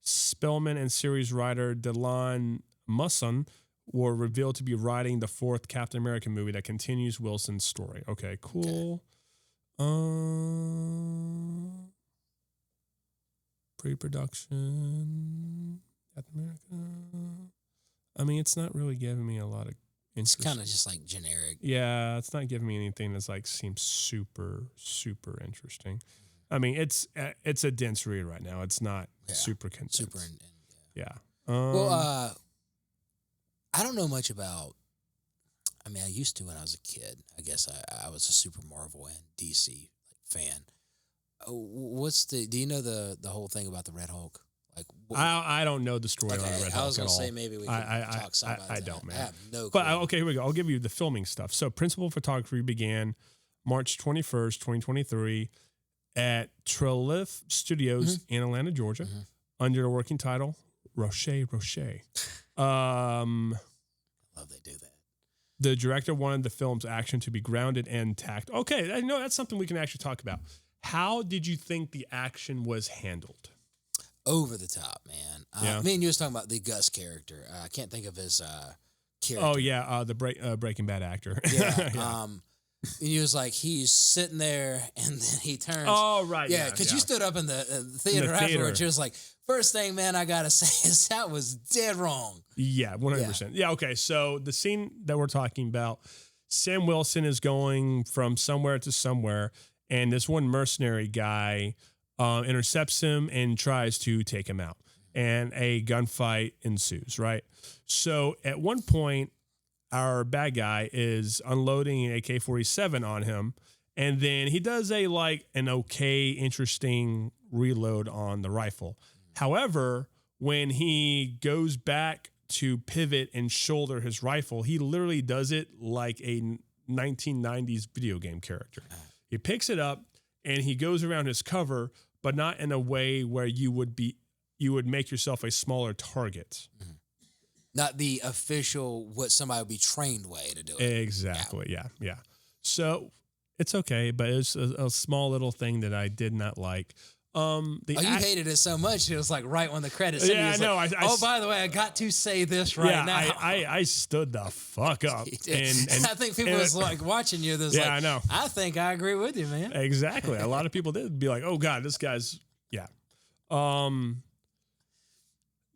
Spellman and series writer Dylan Musson were revealed to be writing the fourth Captain America movie that continues Wilson's story. Okay, cool. Pre-production, Captain America. I mean, it's not really giving me a lot of interest. It's kind of just like generic. Yeah, it's not giving me anything that's like seems super, super interesting. I mean, it's a dense read right now. It's not super condensed. Yeah. Well, I don't know much about. I mean, I used to when I was a kid. I guess I was a Super Marvel and DC fan. Do you know the whole thing about the Red Hulk? Like, I don't know the story on Red Hawk at all. I was going to say maybe we can talk some about that. I don't, man. I have no clue. But okay, here we go. I'll give you the filming stuff. So principal photography began March 21st, 2023 at Trelith Studios in Atlanta, Georgia, under the working title Rocher. Love they do that. The director wanted the film's action to be grounded and tact. Okay, I know that's something we can actually talk about. How did you think the action was handled? Over the top, man. Me and you was talking about the Gus character. I can't think of his character. Oh yeah, the Breaking Bad actor. Yeah. And he was like, he's sitting there, and then he turns. Oh right. Yeah, because you stood up in the theater afterwards. You was like, first thing, man, I gotta say is that was dead wrong. Yeah, 100%. Yeah. Okay. So the scene that we're talking about, Sam Wilson is going from somewhere to somewhere, and this one mercenary guy intercepts him and tries to take him out, and a gunfight ensues. Right. So at one point, our bad guy is unloading an AK-47 on him, and then he does an okay, interesting reload on the rifle. However, when he goes back to pivot and shoulder his rifle, he literally does it like a 1990s video game character. He picks it up and he goes around his cover, but not in a way where you would make yourself a smaller target. Mm-hmm. Not the official, what somebody would be trained way to do it. Exactly. Yeah. So it's okay, but it's a small little thing that I did not like. You hated it so much. It was like right when the credits. Yeah, I know. Like, by the way, I got to say this now. I stood the fuck up. and I think people was like watching you. I know. I think I agree with you, man. Exactly. A lot of people did be like, oh God, this guy's, yeah.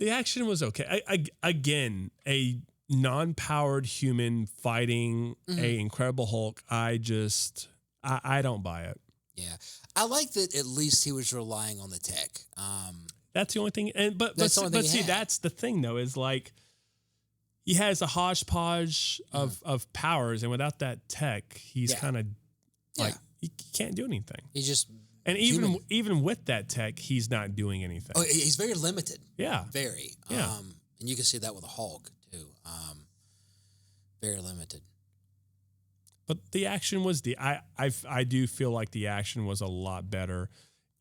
The action was okay. Again, a non-powered human fighting a Incredible Hulk. I don't buy it. Yeah, I like that. At least he was relying on the tech. That's the only thing. But see, that's the thing though. Is like he has a hodgepodge of powers, and without that tech, he's kind of like he can't do anything. He just. And even with that tech, he's not doing anything. Oh, he's very limited. Yeah. Very. Yeah. And you can see that with a Hulk, too. Very limited. But the action was I do feel like the action was a lot better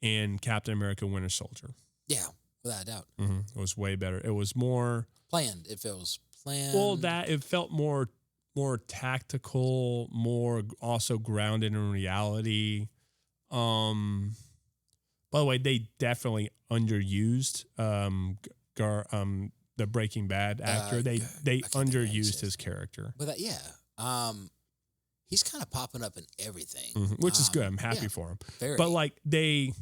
in Captain America Winter Soldier. Yeah, without a doubt. Mm-hmm. It was way better. It was more... planned. It feels planned. Well, it felt more tactical, more also grounded in reality. By the way, they definitely underused the Breaking Bad actor. They underused his character. But he's kind of popping up in everything, which is good. I'm happy for him. Very. But they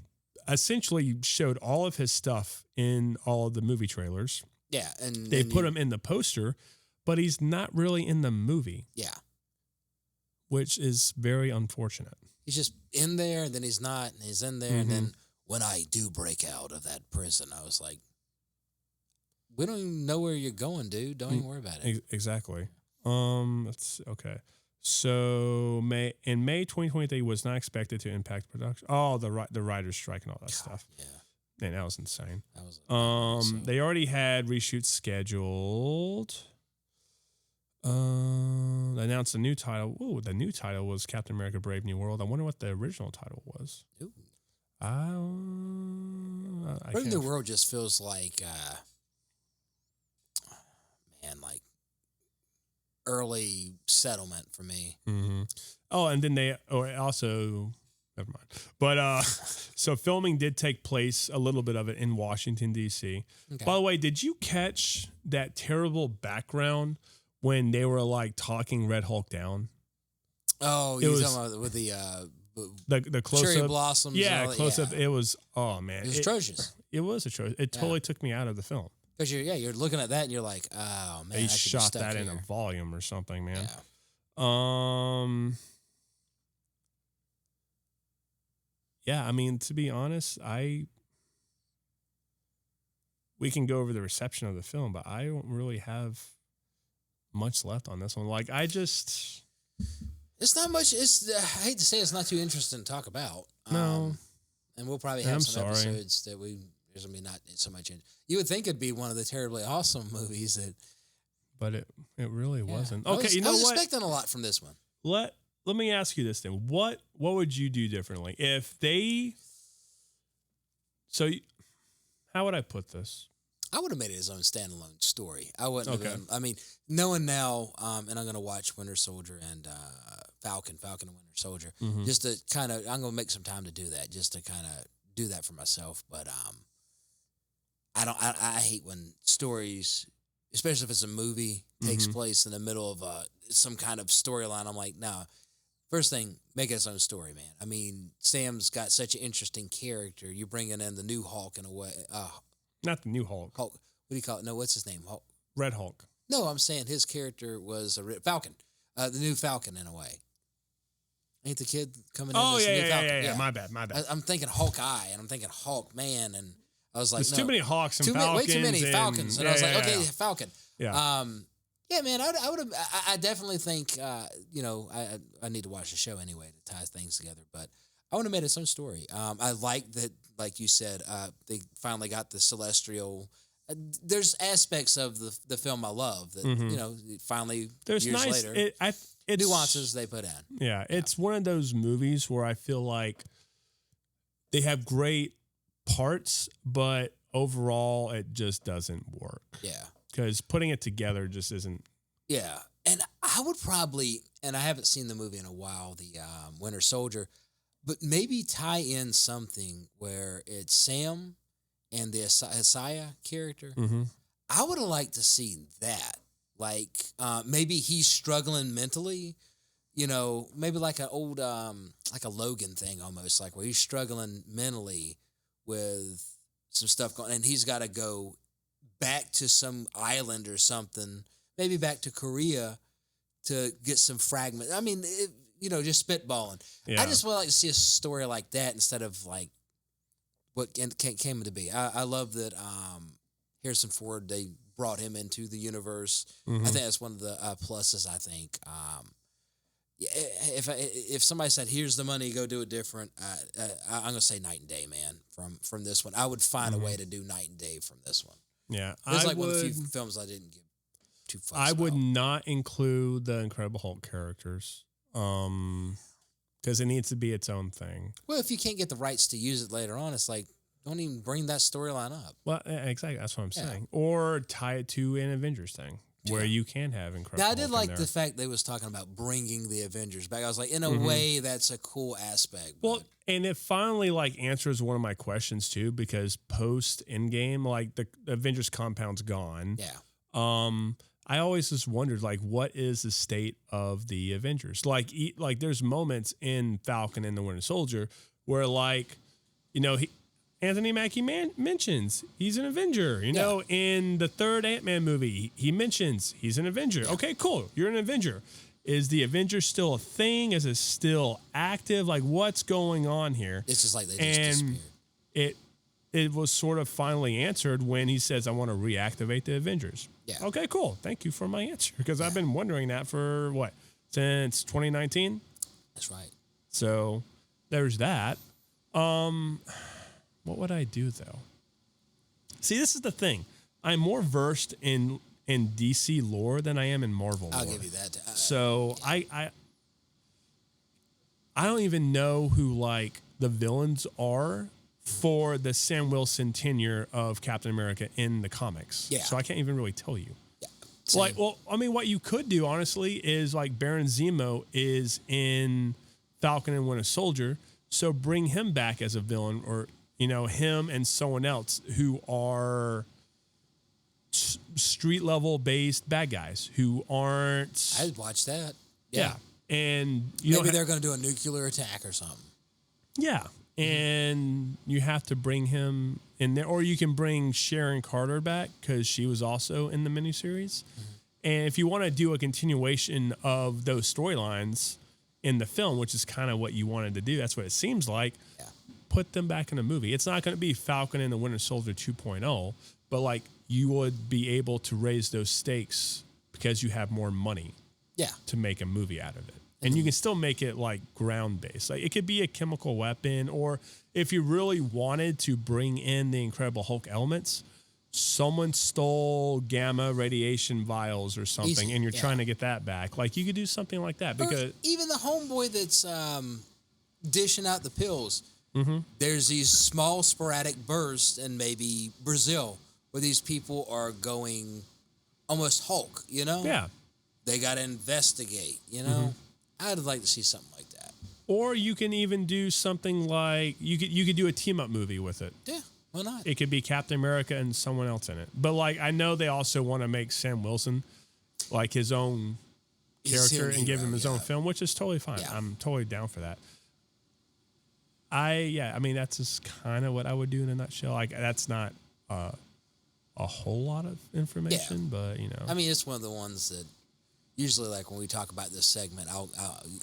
essentially showed all of his stuff in all of the movie trailers. Yeah, and they put him in the poster, but he's not really in the movie. Yeah, which is very unfortunate. He's just in there, and then he's not, and he's in there, and then when I do break out of that prison, I was like, we don't even know where you're going, dude. Don't even worry about it. Exactly. That's okay. So in May 2023 was not expected to impact production. Oh, the writer's strike and all that stuff. Yeah. Man, that was insane. They already had reshoots scheduled. They announced a new title. Ooh, the new title was Captain America: Brave New World. I wonder what the original title was. Ooh. Brave New World just feels like, like early settlement for me. Mm-hmm. Oh, and then they also. Never mind. But so filming did take place, a little bit of it in Washington, D.C. Okay. By the way, did you catch that terrible background when they were talking Red Hulk down? Oh, you talking about with the close cherry up blossoms? Yeah, close up. It was man, it was atrocious. It was atrocious. It totally took me out of the film. Because you're looking at that and you're like, oh man, they shot that in a volume or something, man. Yeah. Yeah, I mean, to be honest, we can go over the reception of the film, but I don't really have much left on this one. It's not much. I hate to say it's not too interesting to talk about. No. And we'll probably have some episodes that we There's gonna be not so much. You would think it'd be one of the terribly awesome movies but it really wasn't. I Okay, was expecting a lot from this one. Let me ask you this then. What would you do differently if they? So, how would I put this? I would have made it his own standalone story. I wouldn't have. I mean, knowing now, and I'm going to watch Winter Soldier and Falcon and Winter Soldier, just to kind of, I'm going to make some time to do that, just to kind of do that for myself. But I hate when stories, especially if it's a movie, takes place in the middle of some kind of storyline. I'm like, no. First thing, make it his own story, man. I mean, Sam's got such an interesting character. You're bringing in the new Hulk in a way. Not the new Hulk. Hulk. What do you call it? No, what's his name? Hulk. Red Hulk. No, I'm saying his character was a Falcon. The new Falcon in a way. Ain't the kid coming in? Oh, yeah. My bad. I'm thinking Hawkeye, and I'm thinking Hulk, man, and I was like, there's too many Hawks and Falcons. Way too many Falcons. And I was like, okay, Falcon. Yeah. Yeah, man, I would have. I definitely think, I need to watch the show anyway to tie things together. But I would have made it some story. I like that, like you said, they finally got the celestial. There's aspects of the film I love that finally there's years nice, later. It's nuances they put in. Yeah, it's one of those movies where I feel like they have great parts, but overall it just doesn't work. Yeah. Because putting it together just isn't. Yeah. And I would probably, and I haven't seen the movie in a while, the Winter Soldier, but maybe tie in something where it's Sam and the Isaiah character. Mm-hmm. I would have liked to see that. Like, maybe he's struggling mentally, maybe like an old, like a Logan thing almost, like where he's struggling mentally with some stuff going, and he's got to go back to some island or something, maybe back to Korea to get some fragments. I mean, just spitballing. Yeah. I just would like to see a story like that instead of like what came to be. I love that Harrison Ford, they brought him into the universe. Mm-hmm. I think that's one of the pluses, I think. If somebody said, here's the money, go do it different, I'm going to say night and day, man, from this one. I would find a way to do night and day from this one. Yeah. It's like one of the few films I didn't give too fucks I would about. not include the Incredible Hulk characters because it needs to be its own thing. Well, if you can't get the rights to use it later on, it's like, don't even bring that storyline up. Well, exactly. That's what I'm saying. Or tie it to an Avengers thing where you can have Incredible Hulk. Now, I did like the fact they was talking about bringing the Avengers back. I was like, in a way, that's a cool aspect. Well, and it finally answers one of my questions too, because post Endgame, the Avengers compound's gone. Yeah. I always just wondered, what is the state of the Avengers? There's moments in Falcon and the Winter Soldier where, Anthony Mackie mentions he's an Avenger. In the third Ant-Man movie, he mentions he's an Avenger. Yeah. Okay, cool. You're an Avenger. Is the Avenger still a thing? Is it still active? What's going on here? It's just like they just disappeared. It was sort of finally answered when he says, I want to reactivate the Avengers. Yeah. Okay, cool. Thank you for my answer. Because I've been wondering that for since 2019? That's right. So there's that. What would I do though? See, this is the thing. I'm more versed in DC lore than I am in Marvel lore. I'll give you that. So I don't even know who the villains are for the Sam Wilson tenure of Captain America in the comics. Yeah. So I can't even really tell you. Yeah. What you could do honestly is Baron Zemo is in Falcon and Winter Soldier, so bring him back as a villain, or him and someone else who are street level based bad guys who aren't. I'd watch that. Yeah. And maybe they're going to do a nuclear attack or something. Yeah. And you have to bring him in there, or you can bring Sharon Carter back because she was also in the miniseries. Mm-hmm. And if you want to do a continuation of those storylines in the film, which is kind of what you wanted to do, that's what it seems like. Yeah. Put them back in the movie. It's not going to be Falcon and the Winter Soldier 2.0, but you would be able to raise those stakes because you have more money. Yeah. To make a movie out of it. and you can still make it like ground based. Like it could be a chemical weapon, or if you really wanted to bring in the Incredible Hulk elements, someone stole gamma radiation vials or something, Easy, and you're yeah. trying to get that back. Like you could do something like that, because Or even the homeboy that's dishing out the pills. Mm-hmm. There's these small sporadic bursts in maybe Brazil where these people are going almost Hulk, you know? yeah. They got to investigate, you know? I'd like to see something like that. Or you can even do something like you could do a team up movie with it. Yeah, why not? It could be Captain America and someone else in it. But like I know they also want to make Sam Wilson like his own character and give him his own film, which is totally fine. Yeah. I'm totally down for that. I mean that's just kind of what I would do in a nutshell. Like that's not a whole lot of information, but you know. I mean, it's one of the ones that usually, like when we talk about this segment,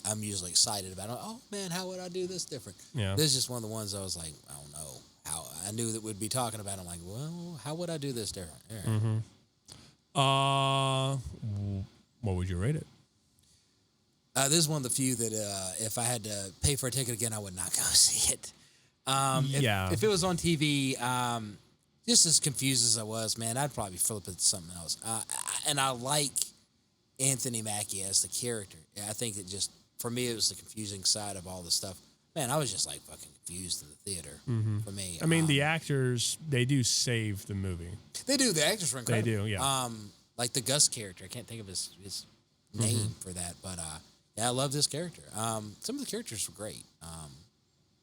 I'm usually excited about it. Oh man, how would I do this different? Yeah. This is just one of the ones I was like, I don't know how. I knew that we'd be talking about it. I'm like, well, how would I do this different? Yeah. What would you rate it? This is one of the few that if I had to pay for a ticket again, I would not go see it. If it was on TV, just as confused as I was, man, I'd probably flip it to something else. And I like Anthony Mackie as the character. I think it just, for me, it was the confusing side of all the stuff. Man, I was just like fucking confused in the theater for me. I mean, the actors, they do save the movie. They do. The actors were incredible. They do, yeah. Like the Gus character. I can't think of his name for that, but yeah, I love this character. Some of the characters were great.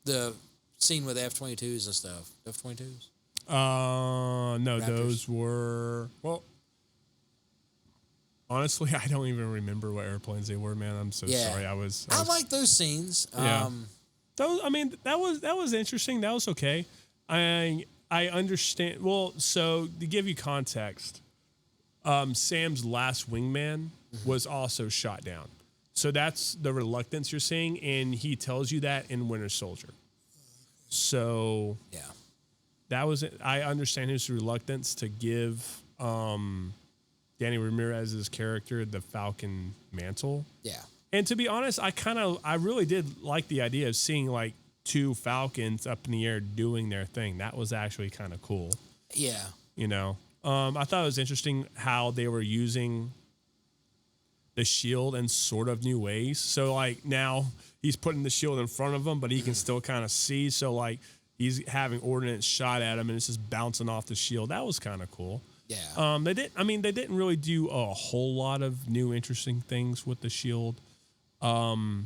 The scene with the F-22s and stuff. F-22s? No, Raptors. those were, well, honestly, I don't even remember what airplanes they were, man. I'm so sorry. I like those scenes. Yeah. That was interesting. That was okay. I understand. Well, so to give you context, Sam's last wingman was also shot down. So that's the reluctance you're seeing, and he tells you that in Winter Soldier. So Yeah. that was it. I understand his reluctance to give Danny Ramirez's character the Falcon mantle. Yeah. And to be honest, I really did like the idea of seeing like two Falcons up in the air doing their thing. That was actually kind of cool. Yeah. You know, I thought it was interesting how they were using the shield in sort of new ways. So like now he's putting the shield in front of him, but he can still kind of see. So like he's having ordnance shot at him and it's just bouncing off the shield. That was kind of cool. Yeah. They didn't really do a whole lot of new interesting things with the shield. And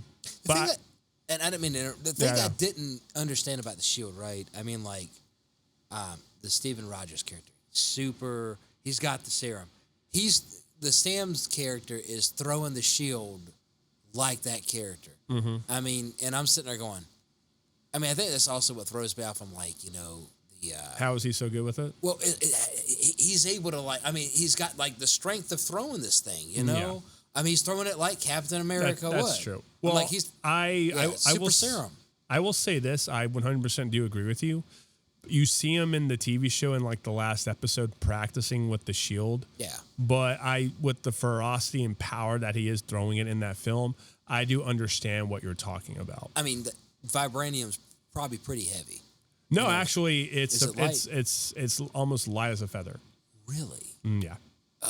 I didn't mean to the thing I didn't understand about the shield, right? I mean, like, the Stephen Rogers character, he's got the serum. The Sam's character is throwing the shield like that character. Mm-hmm. I mean, and I'm sitting there going, I mean, I think that's also what throws me off. I'm like, you know, how is he so good with it? Well, he's able to, like, I mean, he's got like the strength of throwing this thing, you know? Yeah. I mean, he's throwing it like Captain America would. That's true. Well, like super serum. I will say this. I 100% do agree with you. You see him in the TV show in like the last episode practicing with the shield. Yeah. But with the ferocity and power that he is throwing it in that film, I do understand what you're talking about. I mean, the vibranium's probably pretty heavy. No, actually, it's almost light as a feather. Really? Yeah.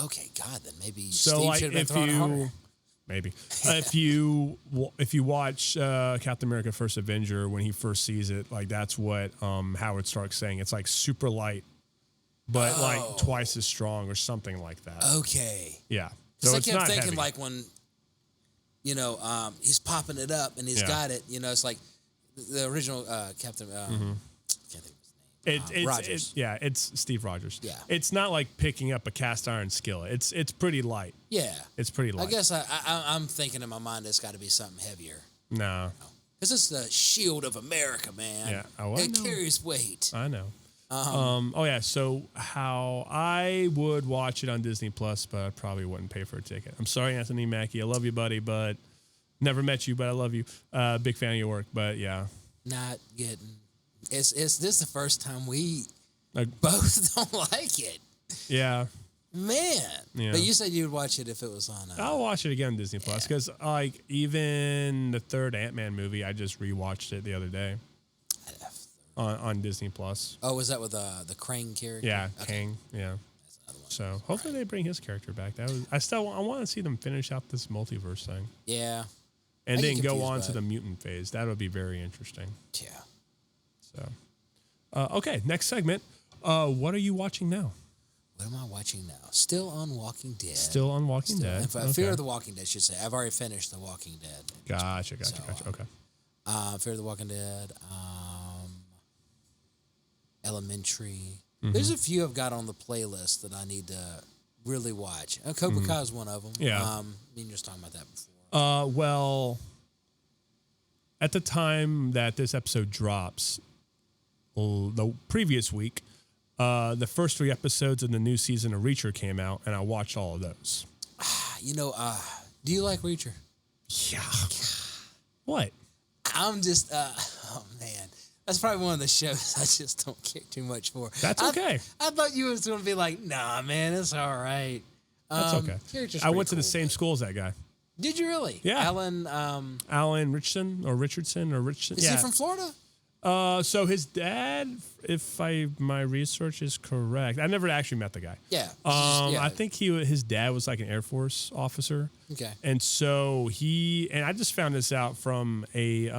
Okay, God, then maybe so Steve like should have been throwing harder. Maybe if you watch Captain America: First Avenger when he first sees it, like that's what Howard Stark's saying. It's like super light, but like twice as strong or something like that. Okay. Yeah. So it's I kept not thinking heavy. like when, you know, he's popping it up and he's got it. You know, it's like the original Captain. I can't think of his name. Rogers. It's Steve Rogers. Yeah. It's not like picking up a cast iron skillet. It's pretty light. Yeah. It's pretty light. I guess I'm thinking in my mind it's got to be something heavier. No. Because it's the shield of America, man. Yeah. Oh, I it know. carries weight. I know. So how I would watch it on Disney Plus, but I probably wouldn't pay for a ticket. I'm sorry, Anthony Mackie. I love you, buddy, but never met you, but I love you. Big fan of your work, but yeah. Not getting. This is the first time we both don't like it. Yeah. Man. Yeah. But you said you'd watch it if it was on. I'll watch it again on Disney Plus because, like, even the third Ant-Man movie, I just rewatched it the other day on Disney Plus. Oh, was that with the Krang character? Yeah, Kang. Yeah. That's another one. So hopefully they bring his character back. I want to see them finish out this multiverse thing. Yeah. And then go on to the mutant phase. That would be very interesting. Yeah. So, okay, next segment. What are you watching now? What am I watching now? Still on Walking Dead. Still on Walking Dead. Fear of the Walking Dead, I should say. I've already finished The Walking Dead. Gotcha. Okay. Fear of the Walking Dead. Elementary. Mm-hmm. There's a few I've got on the playlist that I need to really watch. Cobra Kai is one of them. Yeah. Me and you were talking about that before. Well, at the time that this episode drops, the previous week, the first 3 episodes of the new season of Reacher came out, and I watched all of those. Do you like Reacher? Yeah. What? I'm just, oh man. That's probably one of the shows I just don't care too much for. That's okay. I thought you was going to be like, nah, man, it's all right. That's okay. I went to the same school as that guy. Did you really? Yeah. Alan Richardson. Is he from Florida? So his dad, if my research is correct, I never actually met the guy. Yeah. I think his dad was like an Air Force officer. Okay. And so and I just found this out from a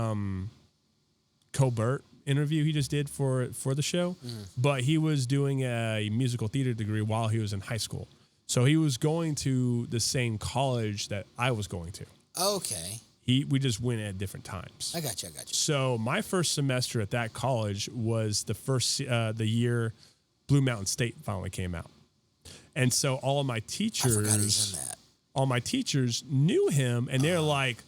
Colbert interview he just did for the show, but he was doing a musical theater degree while he was in high school. So he was going to the same college that I was going to. Okay. We just went at different times. I got you. So my first semester at that college was the year Blue Mountain State finally came out. And so all of my teachers, I forgot he's in that. All my teachers knew him, and they're like,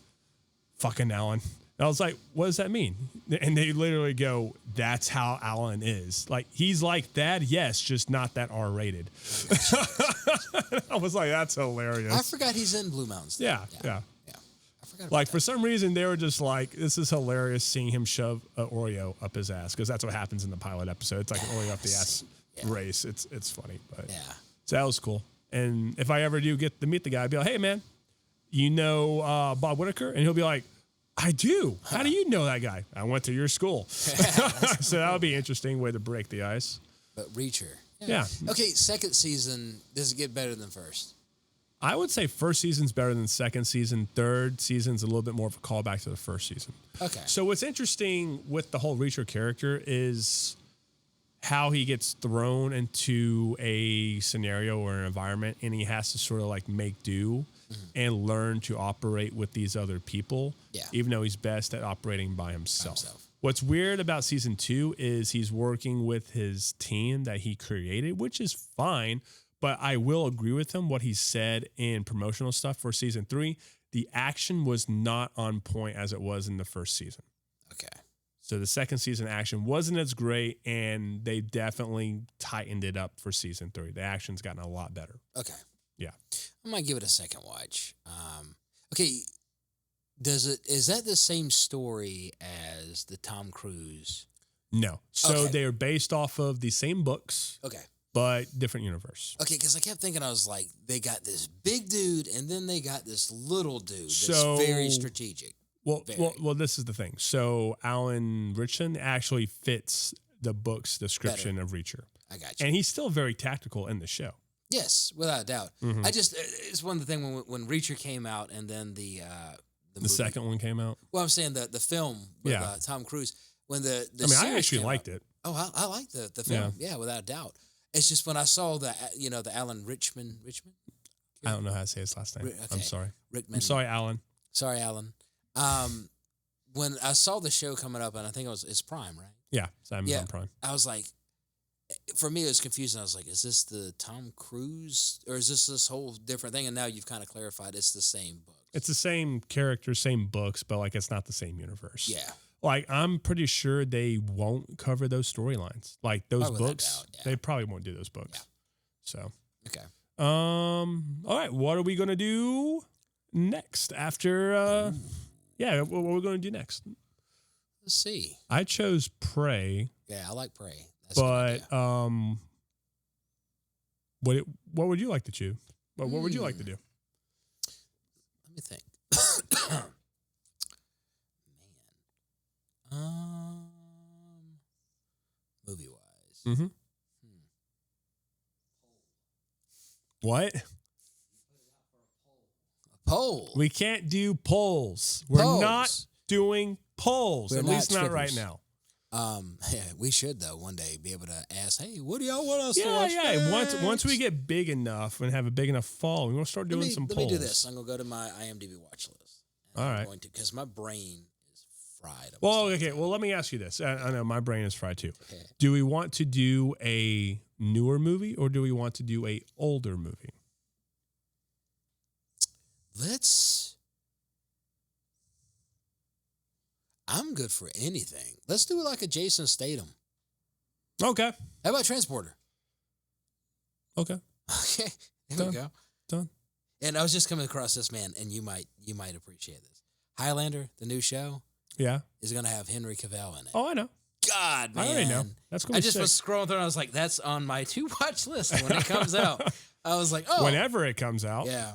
fucking Alan. And I was like, what does that mean? And they literally go, that's how Alan is. Like, he's like that, yes, just not that R-rated. I was like, that's hilarious. I forgot he's in Blue Mountain State. Yeah. Like, for some reason, they were just like, this is hilarious seeing him shove an Oreo up his ass, because that's what happens in the pilot episode. It's like an Oreo up the ass race. It's funny. But so that was cool. And if I ever do get to meet the guy, I'd be like, hey, man, you know Bob Whitaker? And he'll be like, I do. How do you know that guy? I went to your school. So that would be an interesting way to break the ice. But Reacher. Yeah. Okay, second season, does it get better than first? I would say first season's better than second season. Third season's a little bit more of a callback to the first season. Okay. So what's interesting with the whole Reacher character is how he gets thrown into a scenario or an environment, and he has to sort of like make do and learn to operate with these other people, even though he's best at operating by himself. What's weird about season 2 is he's working with his team that he created, which is fine. But I will agree with him, what he said in promotional stuff for season 3. The action was not on point as it was in the first season. Okay. So the second season action wasn't as great, and they definitely tightened it up for season 3. The action's gotten a lot better. Okay. Yeah. I might give it a second watch. Okay. Is that the same story as the Tom Cruise? No. So they are based off of the same books. Okay. But different universe. Okay, because I kept thinking, I was like, they got this big dude, and then they got this little dude that's very strategic. Well, this is the thing. So Alan Richardson actually fits the book's description of Reacher. I got you. And he's still very tactical in the show. Yes, without a doubt. It's one of the things when Reacher came out, and then the second one came out. Well, I'm saying the film with Tom Cruise. When the I actually liked it. Oh, I liked the film. Yeah, without a doubt. It's just when I saw the Alan Richmond. I don't know how to say his last name. Okay. I'm sorry. Rickman. I'm sorry, Alan. Sorry, Alan. When I saw the show coming up, and I think it's Prime, right? Yeah, it's Amazon Prime. I was like, for me, it was confusing. I was like, is this the Tom Cruise, or is this whole different thing? And now you've kind of clarified it's the same book. It's the same character, same books, but like it's not the same universe. Yeah. Like, I'm pretty sure they won't cover those storylines. Like those books, they probably won't do those books. Yeah. So. Okay. All right. What are we going to do next after, what are we going to do next? Let's see. I chose Prey. Yeah, I like Prey. That's but, What would you like to choose? What would you like to do? Let me think. Movie wise. Mm-hmm. What? A poll. We can't do polls. We're not doing polls. At least not right now. Yeah, we should though one day be able to ask, hey, what do y'all want us to watch? Yeah. Once we get big enough and have a big enough following, we'll start doing some polls. Let me do this. I'm gonna go to my IMDb watch list. All right. Because my brain is fried. Well, okay. Well, let me ask you this. I know my brain is fried too. Okay. Do we want to do a newer movie or do we want to do a older movie? I'm good for anything. Let's do it like a Jason Statham. Okay. How about Transporter? Okay. Okay. There we go. Done. And I was just coming across this, man, and you might appreciate this. Highlander, the new show, is going to have Henry Cavill in it. Oh, I know. God, man. I already know. That's going to be sick. was scrolling through and I was like, that's on my to-watch list when it comes out. I was like, oh. Whenever it comes out. Yeah.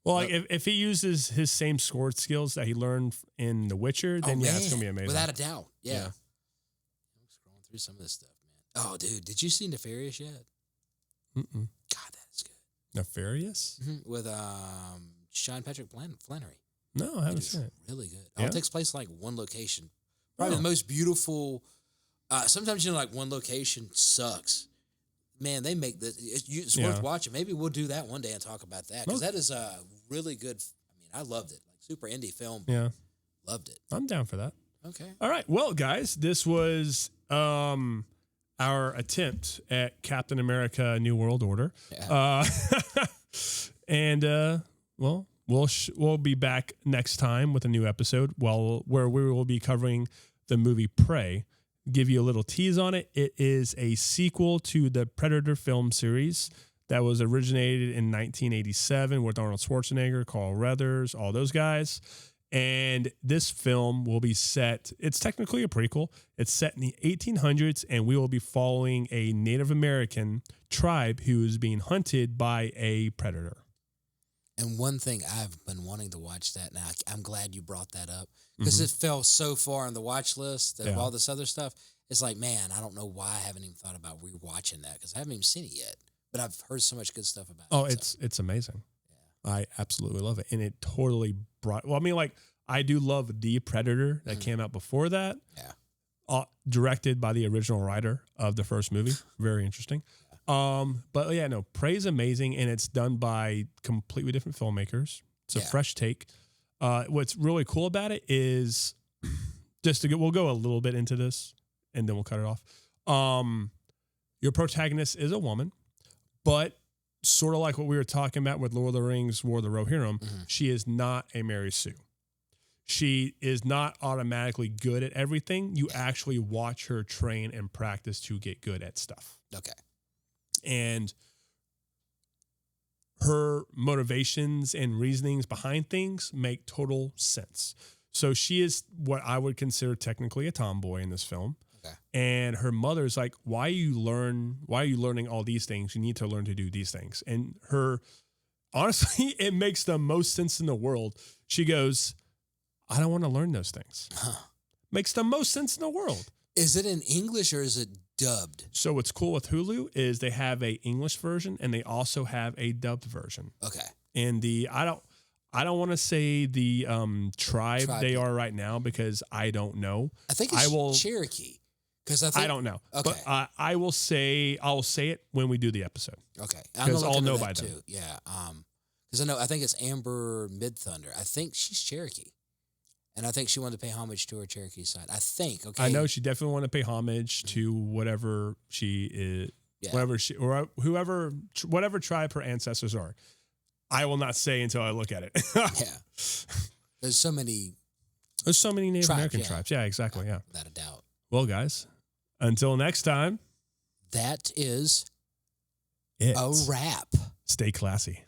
Well, like if he uses his same sword skills that he learned in The Witcher, then it's going to be amazing. Without a doubt. Yeah. I'm scrolling through some of this stuff, man. Oh, dude, did you see Nefarious yet? Mm-mm. God, that is good. Nefarious? Mm-hmm. With Sean Patrick Flannery. No, I haven't seen it. Really good. Yeah? It takes place like one location. Probably the most beautiful. Sometimes, like one location sucks. Man, they make this. It's worth watching. Maybe we'll do that one day and talk about that because that is a really good. I loved it. Like super indie film. Yeah, loved it. I'm down for that. Okay. All right. Well, guys, this was our attempt at Captain America: New World Order. Yeah. And we'll be back next time with a new episode. Where we will be covering the movie Prey. Give you a little tease on it. It is a sequel to the Predator film series that was originated in 1987 with Arnold Schwarzenegger, Carl Weathers, all those guys. And this film will be set, it's technically a prequel. It's set in the 1800s, and we will be following a Native American tribe who is being hunted by a predator. And one thing I've been wanting to watch that now, I'm glad you brought that up because it fell so far on the watch list of all this other stuff. It's like, man, I don't know why I haven't even thought about rewatching that because I haven't even seen it yet. But I've heard so much good stuff about it. It's amazing. Yeah. I absolutely love it. And it totally brought, well, I mean, like, I do love The Predator that came out before that. Yeah. Directed by the original writer of the first movie. Very interesting. But yeah, no, Prey's amazing, and it's done by completely different filmmakers. It's a fresh take. What's really cool about it is we'll go a little bit into this, and then we'll cut it off. Your protagonist is a woman, but sort of like what we were talking about with Lord of the Rings, War of the Rohirrim, she is not a Mary Sue. She is not automatically good at everything. You actually watch her train and practice to get good at stuff. Okay. And her motivations and reasonings behind things make total sense. So she is what I would consider technically a tomboy in this film. Okay. And her mother's like, why are you learning all these things? You need to learn to do these things. And honestly, it makes the most sense in the world. She goes, I don't want to learn those things. Makes the most sense in the world. Is it in English or is it dubbed? So what's cool with Hulu is they have a English version and they also have a dubbed version. Okay. And I don't want to say the tribe they are right now because I don't know. I think it's Cherokee. I don't know. Okay. But I'll say it when we do the episode. Okay. Because I'll know by then. Yeah. Because I think it's Amber Midthunder. I think she's Cherokee. And I think she wanted to pay homage to her Cherokee side. I think. Okay. I know she definitely wanted to pay homage to whatever she is, whatever tribe her ancestors are. I will not say until I look at it. Yeah. There's so many Native American tribes. Yeah, exactly. Yeah. Without a doubt. Well, guys, until next time. That is it. A wrap. Stay classy.